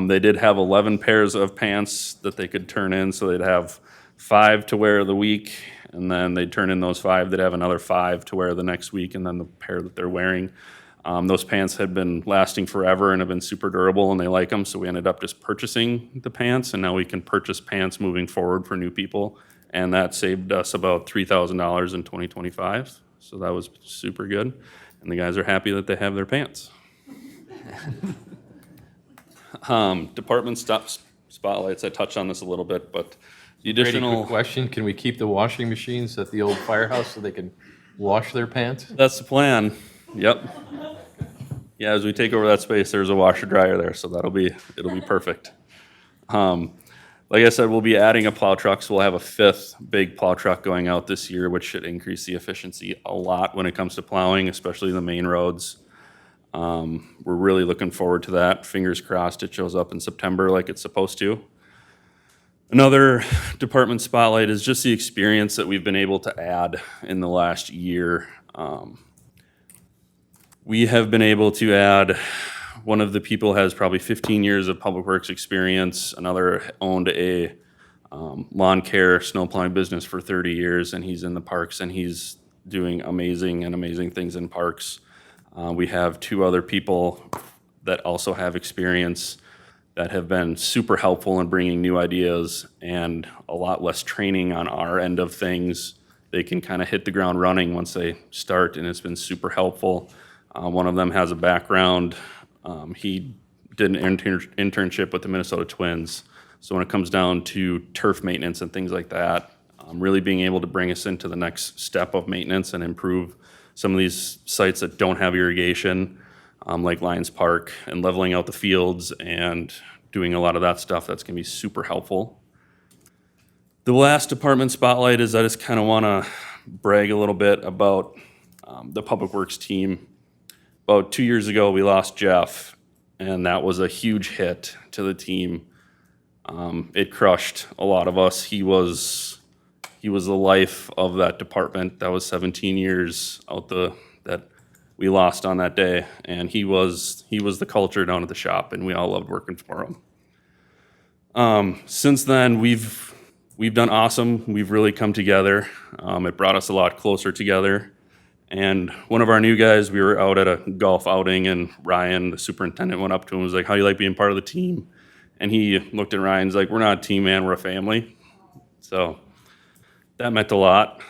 They did have 11 pairs of pants that they could turn in, so they'd have 5 to wear the week, and then they'd turn in those 5, they'd have another 5 to wear the next week, and then the pair that they're wearing. Those pants had been lasting forever and have been super durable and they like them, so we ended up just purchasing the pants, and now we can purchase pants moving forward for new people, and that saved us about $3,000 in 2025, so that was super good, and the guys are happy that they have their pants. Department spotlights, I touched on this a little bit, but the Brady, additional. quick question, can we keep the washing machines at the old firehouse so they can wash their pants? That's the plan, yep. Yeah, as we take over that space, there's a washer dryer there, so it'll be perfect. Like I said, we'll be adding a plow truck, so we'll have a 5th big plow truck going out this year, which should increase the efficiency a lot when it comes to plowing, especially the main roads. We're really looking forward to that. Fingers crossed it shows up in September like it's supposed to. Another department spotlight is just the experience that we've been able to add in the last year. We have been able to add, one of the people has probably 15 years of public works experience. Another owned a lawn care, snow plowing business for 30 years, and he's in the parks and he's doing amazing things in parks. We have 2 other people that also have experience that have been super helpful in bringing new ideas and a lot less training on our end of things. They can kind of hit the ground running once they start, and it's been super helpful. One of them has a background. He did an internship with the Minnesota Twins. So when it comes down to turf maintenance and things like that, really being able to bring us into the next step of maintenance and improve some of these sites that don't have irrigation, like Lions Park, and leveling out the fields and doing a lot of that stuff, that's gonna be super helpful. The last department spotlight is I just kind of want to brag a little bit about the Public Works team. About 2 years ago, we lost Jeff, and that was a huge hit to the team. It crushed a lot of us. He was the life of that department. That was 17 years out that we lost on that day, and he was the culture down at the shop, and we all loved working for him. Since then, we've done awesome. We've really come together. It brought us a lot closer together. And one of our new guys, we were out at a golf outing, and Ryan, the superintendent, went up to him and was like, "How do you like being part of the team?" And he looked at Ryan, he's like, "We're not a team, man, we're a family." So that meant a lot.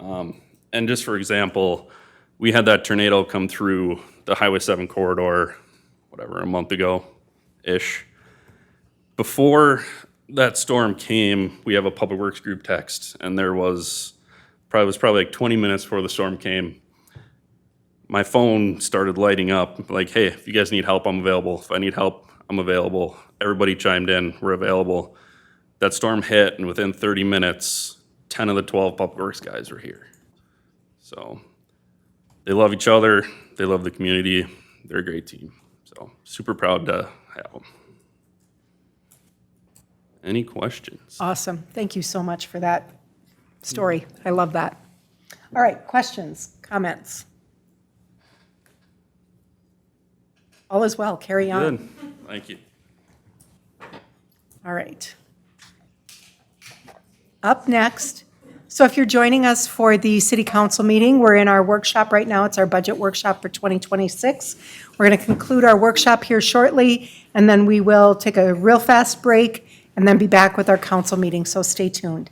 And just for example, we had that tornado come through the Highway 7 corridor, whatever, a month ago-ish. Before that storm came, we have a Public Works group text, and there was probably like 20 minutes before the storm came. My phone started lighting up, like, "Hey, if you guys need help, I'm available. If I need help, I'm available." Everybody chimed in, "We're available." That storm hit, and within 30 minutes, 10 of the 12 Public Works guys were here. So they love each other, they love the community, they're a great team. So super proud to have them. Any questions? Awesome. Thank you so much for that story. I love that. All right, questions, comments? All is well. Carry on. Good, thank you. All right. Up next, So if you're joining us for the city council meeting, we're in our workshop right now. It's our budget workshop for 2026. We're going to conclude our workshop here shortly, and then we will take a real fast break and then be back with our council meeting, so stay tuned.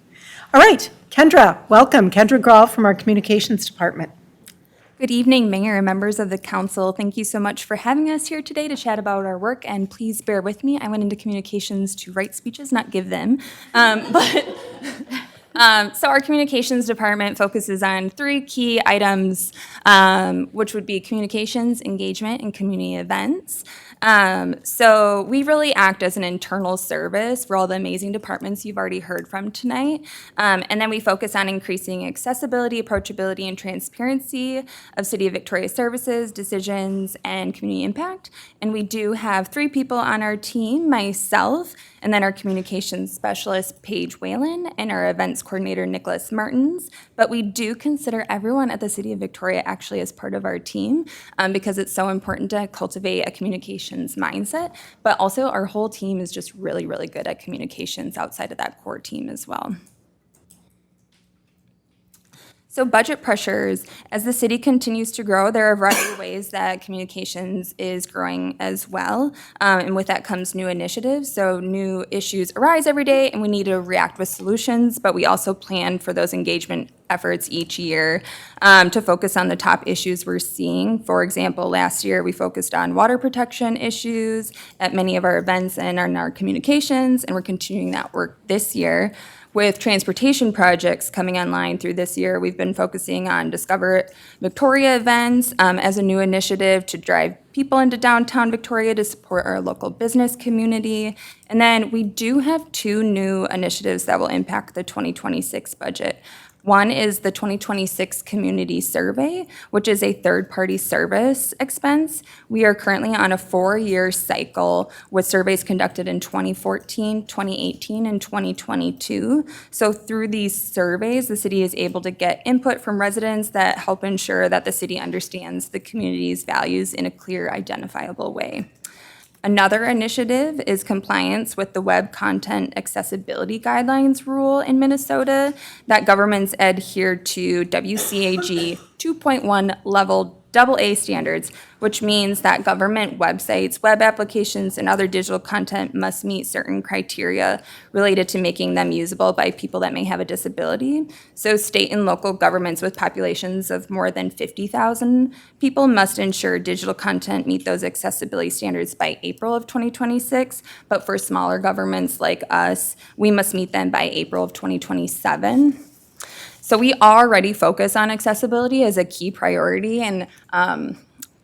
All right, Kendra, welcome. Kendra Grawl from our communications department. Good evening, Mayor and members of the council. Thank you so much for having us here today to chat about our work, and please bear with me. I went into communications to write speeches, not give them. So our communications department focuses on 3 key items, which would be communications, engagement, and community events. So we really act as an internal service for all the amazing departments you've already heard from tonight. And then we focus on increasing accessibility, approachability, and transparency of City of Victoria services, decisions, and community impact. And we do have 3 people on our team, myself, and then our communications specialist, Paige Whalen, and our events coordinator, Nicholas Martins. But we do consider everyone at the City of Victoria actually as part of our team because it's so important to cultivate a communications mindset. But also our whole team is just really, really good at communications outside of that core team as well. So budget pressures, as the city continues to grow, there are a variety of ways that communications is growing as well. And with that comes new initiatives. So new issues arise every day and we need to react with solutions, but we also plan for those engagement efforts each year to focus on the top issues we're seeing. For example, last year we focused on water protection issues at many of our events and in our communications, and we're continuing that work this year. With transportation projects coming online through this year, we've been focusing on Discover Victoria events as a new initiative to drive people into downtown Victoria to support our local business community. And then we do have 2 new initiatives that will impact the 2026 budget. One is the 2026 Community Survey, which is a third-party service expense. We are currently on a 4-year cycle with surveys conducted in 2014, 2018, and 2022. So through these surveys, the city is able to get input from residents that help ensure that the city understands the community's values in a clear, identifiable way. Another initiative is compliance with the Web Content Accessibility Guidelines rule in Minnesota that governments adhere to WCAG 2.1 level AA standards, which means that government websites, web applications, and other digital content must meet certain criteria related to making them usable by people that may have a disability. So state and local governments with populations of more than 50,000 people must ensure digital content meet those accessibility standards by April of 2026. But for smaller governments like us, we must meet them by April of 2027. So we already focus on accessibility as a key priority, and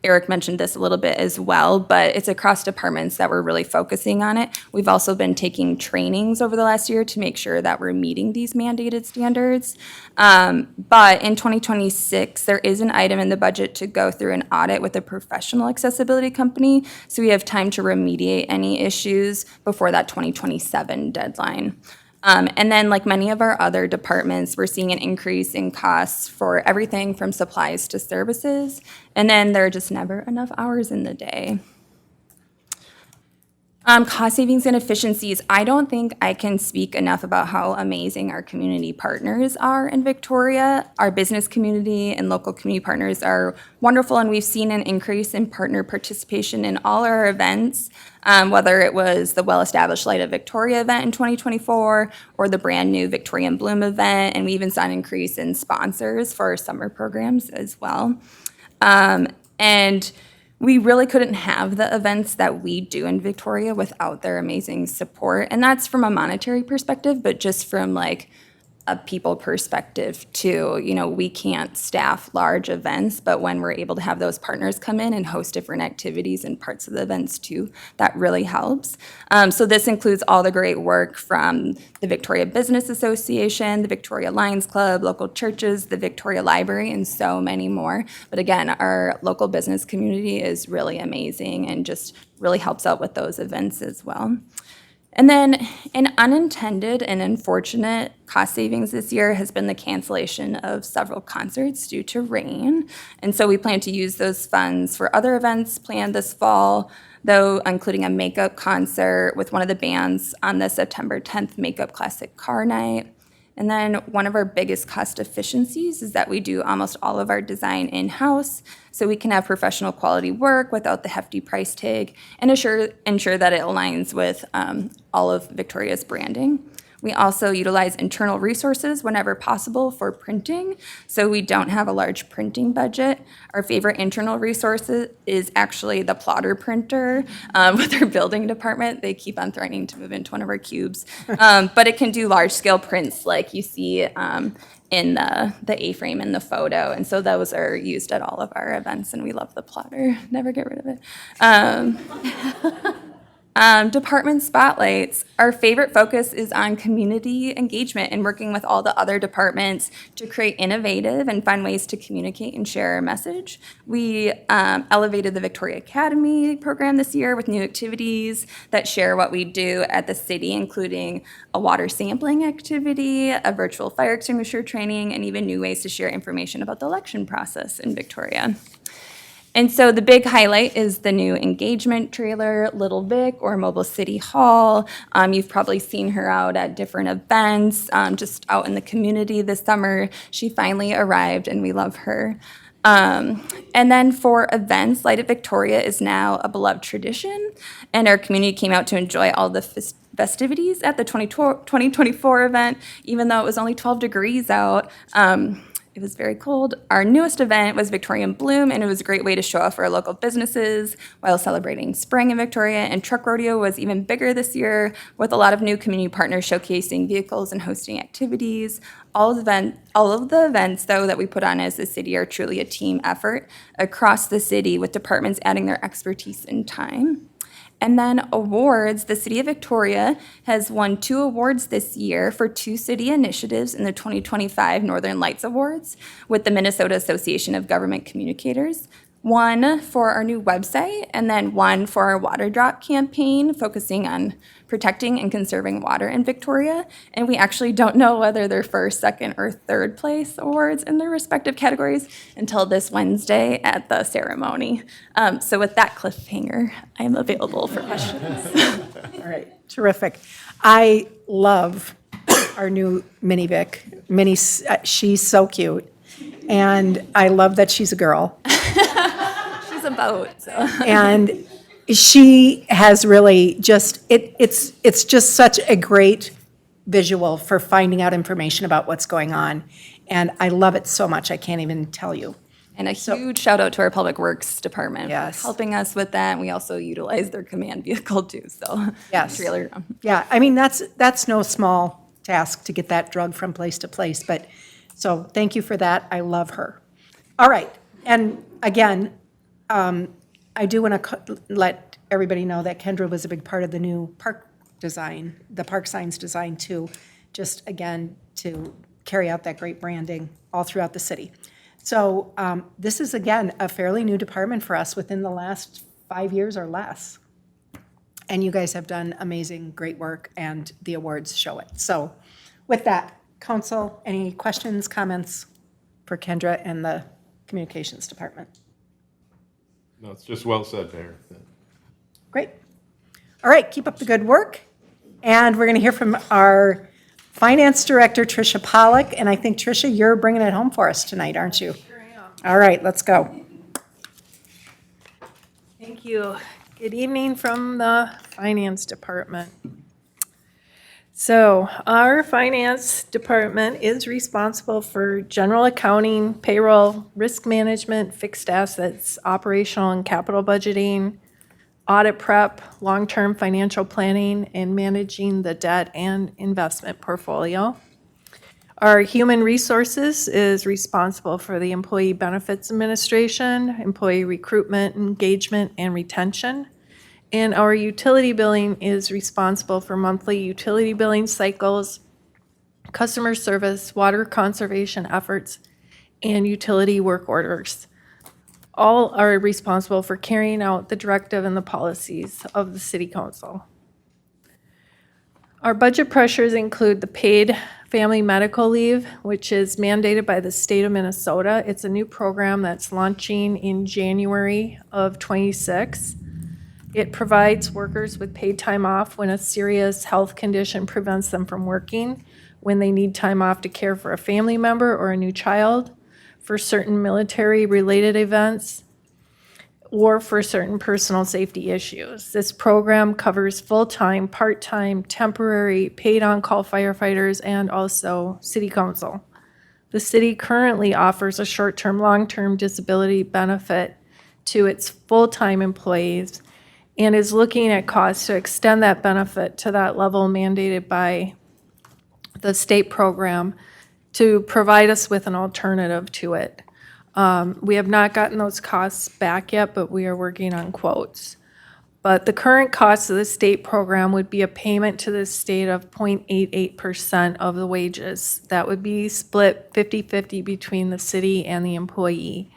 Eric mentioned this a little bit as well, but it's across departments that we're really focusing on it. We've also been taking trainings over the last year to make sure that we're meeting these mandated standards. But in 2026, there is an item in the budget to go through an audit with a professional accessibility company, so we have time to remediate any issues before that 2027 deadline. And then, like many of our other departments, we're seeing an increase in costs for everything from supplies to services. And then there are just never enough hours in the day. Cost savings and efficiencies. I don't think I can speak enough about how amazing our community partners are in Victoria. Our business community and local community partners are wonderful, and we've seen an increase in partner participation in all our events, whether it was the well-established Light of Victoria event in 2024 or the brand-new Victoria in Bloom event, and we even saw an increase in sponsors for our summer programs as well. And we really couldn't have the events that we do in Victoria without their amazing support. And that's from a monetary perspective, but just from like a people perspective too. You know, we can't staff large events, but when we're able to have those partners come in and host different activities and parts of the events too, that really helps. So this includes all the great work from the Victoria Business Association, the Victoria Lions Club, local churches, the Victoria Library, and so many more. But again, our local business community is really amazing and just really helps out with those events as well. And then an unintended and unfortunate cost savings this year has been the cancellation of several concerts due to rain. And so we plan to use those funds for other events planned this fall, though including a makeup concert with one of the bands on the September 10th Makeup Classic Car Night. And then one of our biggest cost efficiencies is that we do almost all of our design in-house, so we can have professional quality work without the hefty price tag and ensure that it aligns with all of Victoria's branding. We also utilize internal resources whenever possible for printing, so we don't have a large printing budget. Our favorite internal resource is actually the plotter printer with our building department. They keep on threatening to move into one of our cubes. But it can do large-scale prints like you see in the A-frame in the photo, and so those are used at all of our events, and we love the plotter. Never get rid of it. Department spotlights. Our favorite focus is on community engagement and working with all the other departments to create innovative and fun ways to communicate and share our message. We elevated the Victoria Academy program this year with new activities that share what we do at the city, including a water sampling activity, a virtual fire extinguisher training, and even new ways to share information about the election process in Victoria. And so the big highlight is the new engagement trailer, Little Vic, or Mobile City Hall. You've probably seen her out at different events, just out in the community this summer. She finally arrived, and we love her. And then for events, Light at Victoria is now a beloved tradition, and our community came out to enjoy all the festivities at the 2024 event, even though it was only 12 degrees out. It was very cold. Our newest event was Victorian Bloom, and it was a great way to show off our local businesses while celebrating spring in Victoria. And Truck Rodeo was even bigger this year, with a lot of new community partners showcasing vehicles and hosting activities. All of the events, though, that we put on as a city are truly a team effort across the city, with departments adding their expertise and time. And then awards, the City of Victoria has won 2 awards this year for 2 city initiatives in the 2025 Northern Lights Awards with the Minnesota Association of Government Communicators. One for our new website, and then one for our water drop campaign, focusing on protecting and conserving water in Victoria. And we actually don't know whether they're first, second, or third place awards in their respective categories until this Wednesday at the ceremony. So with that cliffhanger, I am available for questions. All right, terrific. I love our new Mini Vic. She's so cute, and I love that she's a girl. She's a boat, so. And she has really just, it's just such a great visual for finding out information about what's going on. And I love it so much, I can't even tell you. And a huge shout out to our Public Works Department Yes. for helping us with that. And we also utilize their command vehicle too, so. Yes. Trailer. Yeah, I mean, that's no small task to get that drug from place to place, but, so thank you for that, I love her. All right, and again, I do want to let everybody know that Kendra was a big part of the new park design, the park signs design too, just again, to carry out that great branding all throughout the city. So this is, again, a fairly new department for us within the last 5 years or less. And you guys have done amazing, great work, and the awards show it. So with that, council, any questions, comments for Kendra and the communications department? No, it's just well said, Mayor. Great. All right, keep up the good work. And we're going to hear from our finance director, Tricia Pollock. And I think, Tricia, you're bringing it home for us tonight, aren't you? Sure am. All right, let's go. Thank you. Good evening from the Finance Department. So our Finance Department is responsible for general accounting, payroll, risk management, fixed assets, operational and capital budgeting, audit prep, long-term financial planning, and managing the debt and investment portfolio. Our Human Resources is responsible for the Employee Benefits Administration, employee recruitment, engagement, and retention. And our utility billing is responsible for monthly utility billing cycles, customer service, water conservation efforts, and utility work orders. All are responsible for carrying out the directive and the policies of the City Council. Our budget pressures include the paid family medical leave, which is mandated by the state of Minnesota. It's a new program that's launching in January of '26. It provides workers with paid time off when a serious health condition prevents them from working, when they need time off to care for a family member or a new child, for certain military-related events, or for certain personal safety issues. This program covers full-time, part-time, temporary, paid on-call firefighters, and also city council. The city currently offers a short-term, long-term disability benefit to its full-time employees and is looking at costs to extend that benefit to that level mandated by the state program to provide us with an alternative to it. We have not gotten those costs back yet, but we are working on quotes. But the current cost of the state program would be a payment to the state of 0.88% of the wages. That would be split 50-50 between the city and the employee.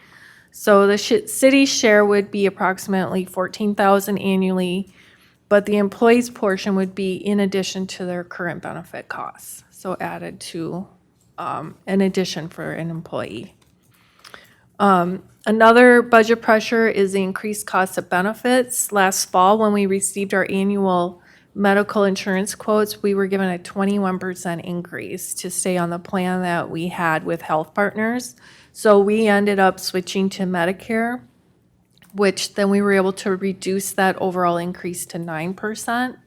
So the city's share would be approximately $14,000 annually, but the employee's portion would be in addition to their current benefit costs. So added to an addition for an employee. Another budget pressure is the increased cost of benefits. Last fall, when we received our annual medical insurance quotes, we were given a 21% increase to stay on the plan that we had with Health Partners. So we ended up switching to Medicare, which then we were able to reduce that overall increase to 9%.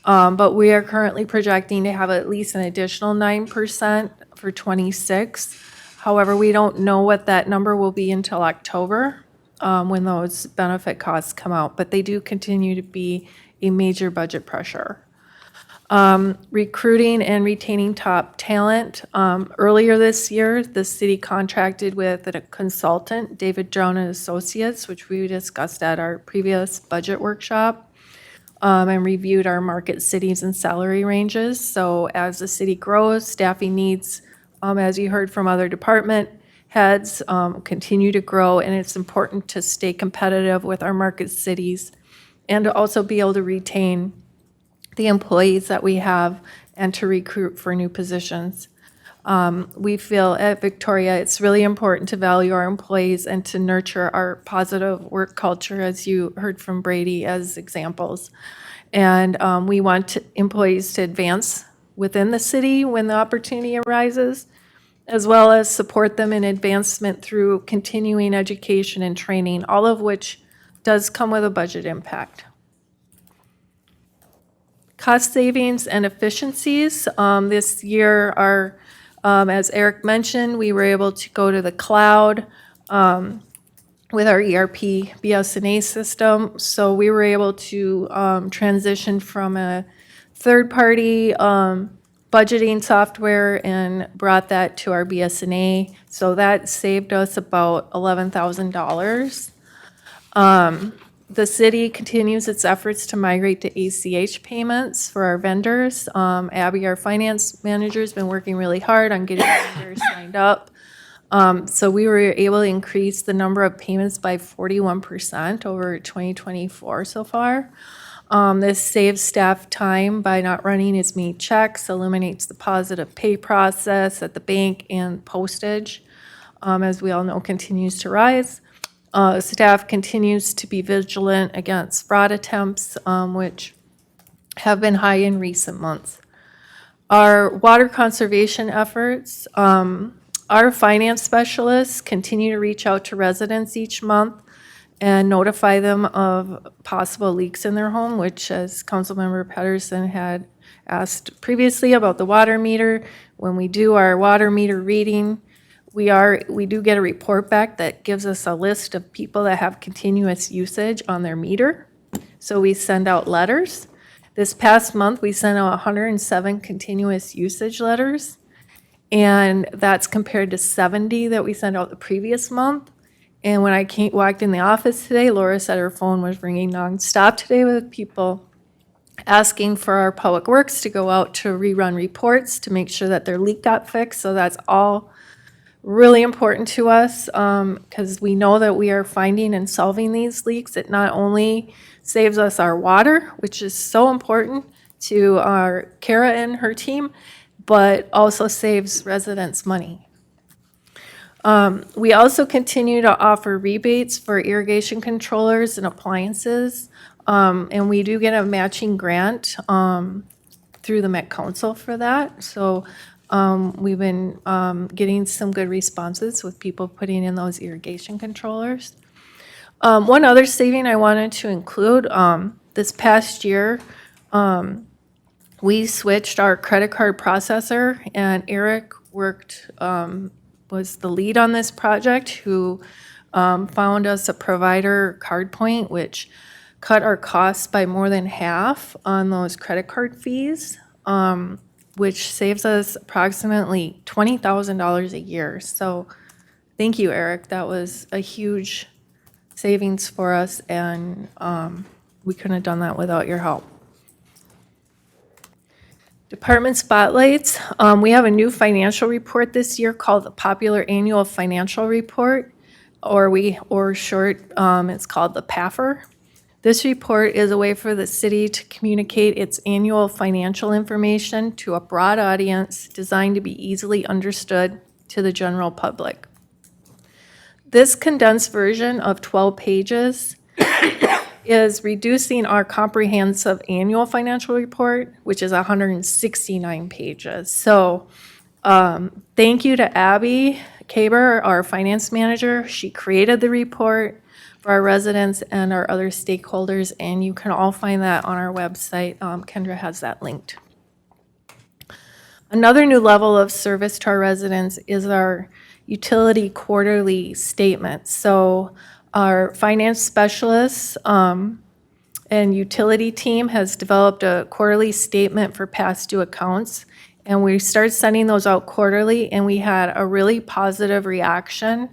But we are currently projecting to have at least an additional 9% for '26. However, we don't know what that number will be until October, when those benefit costs come out, but they do continue to be a major budget pressure. Recruiting and retaining top talent. Earlier this year, the city contracted with a consultant, David Drown and Associates, which we discussed at our previous budget workshop, and reviewed our market cities and salary ranges. So as the city grows, staffing needs, as you heard from other department heads, continue to grow, and it's important to stay competitive with our market cities and to also be able to retain the employees that we have and to recruit for new positions. We feel at Victoria it's really important to value our employees and to nurture our positive work culture, as you heard from Brady as examples. And we want employees to advance within the city when the opportunity arises, as well as support them in advancement through continuing education and training, all of which does come with a budget impact. Cost savings and efficiencies. This year are, as Eric mentioned, we were able to go to the cloud with our ERP BSNA system. So we were able to transition from a third-party budgeting software and brought that to our BSNA. So that saved us about $11,000. The city continues its efforts to migrate to ACH payments for our vendors. Abby, our finance manager, has been working really hard on getting vendors signed up. So we were able to increase the number of payments by 41% over 2024 so far. This saves staff time by not running as many checks, eliminates the positive pay process at the bank, and postage, as we all know, continues to rise. Staff continues to be vigilant against fraud attempts, which have been high in recent months. Our water conservation efforts, our finance specialists continue to reach out to residents each month and notify them of possible leaks in their home, which, as Councilmember Pedersen had asked previously about the water meter, when we do our water meter reading, we do get a report back that gives us a list of people that have continuous usage on their meter. So we send out letters. This past month, we sent out 107 continuous usage letters, and that's compared to 70 that we sent out the previous month. And when I walked in the office today, Laura said her phone was ringing nonstop today with people asking for our public works to go out to rerun reports to make sure that their leak got fixed. So that's all really important to us, because we know that we are finding and solving these leaks. It not only saves us our water, which is so important to our Kara and her team, but also saves residents money. We also continue to offer rebates for irrigation controllers and appliances. And we do get a matching grant through the Met Council for that. So we've been getting some good responses with people putting in those irrigation controllers. One other saving I wanted to include, this past year, we switched our credit card processor, and Eric was the lead on this project, who found us a provider, CardPoint, which cut our costs by more than half on those credit card fees, which saves us approximately $20,000 a year. So thank you, Eric. That was a huge savings for us, and we couldn't have done that without your help. Department spotlights. We have a new financial report this year called the Popular Annual Financial Report, or short, it's called the PAFR. This report is a way for the city to communicate its annual financial information to a broad audience designed to be easily understood to the general public. This condensed version of 12 pages is reducing our comprehensive annual financial report, which is 169 pages. So thank you to Abby Kaber, our finance manager. She created the report for our residents and our other stakeholders, and you can all find that on our website. Kendra has that linked. Another new level of service to our residents is our utility quarterly statement. So our finance specialists and utility team has developed a quarterly statement for past due accounts, and we started sending those out quarterly, and we had a really positive reaction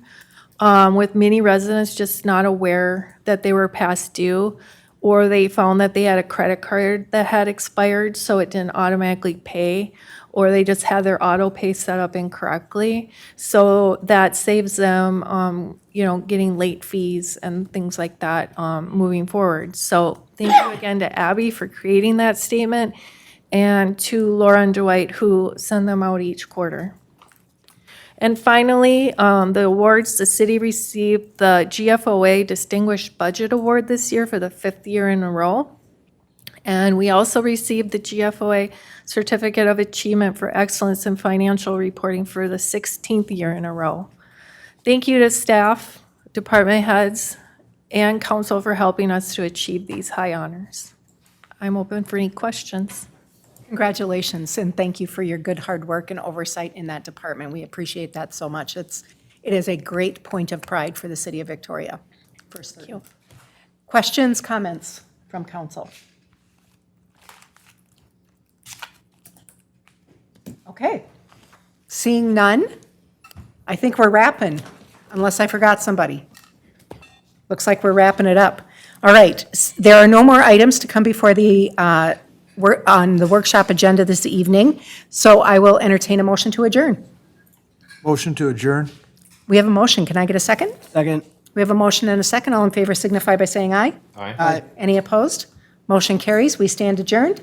with many residents just not aware that they were past due, or they found that they had a credit card that had expired, so it didn't automatically pay, or they just had their auto pay set up incorrectly. So that saves them, getting late fees and things like that moving forward. So thank you again to Abby for creating that statement, and to Laura and Dwight, who send them out each quarter. And finally, the awards, the city received the GFOA Distinguished Budget Award this year for the 5th year in a row. And we also received the GFOA Certificate of Achievement for Excellence in Financial Reporting for the 16th year in a row. Thank you to staff, department heads, and council for helping us to achieve these high honors. I'm open for any questions. Congratulations, and thank you for your good hard work and oversight in that department. We appreciate that so much. It is a great point of pride for the city of Victoria. Thank you. Questions, comments from council? Okay. Seeing none, I think we're wrapping, unless I forgot somebody. Looks like we're wrapping it up. All right, there are no more items to come before the on the workshop agenda this evening, so I will entertain a motion to adjourn. Motion to adjourn? We have a motion. Can I get a second? Second. We have a motion and a second. All in favor signify by saying aye. Aye. Any opposed? Motion carries. We stand adjourned.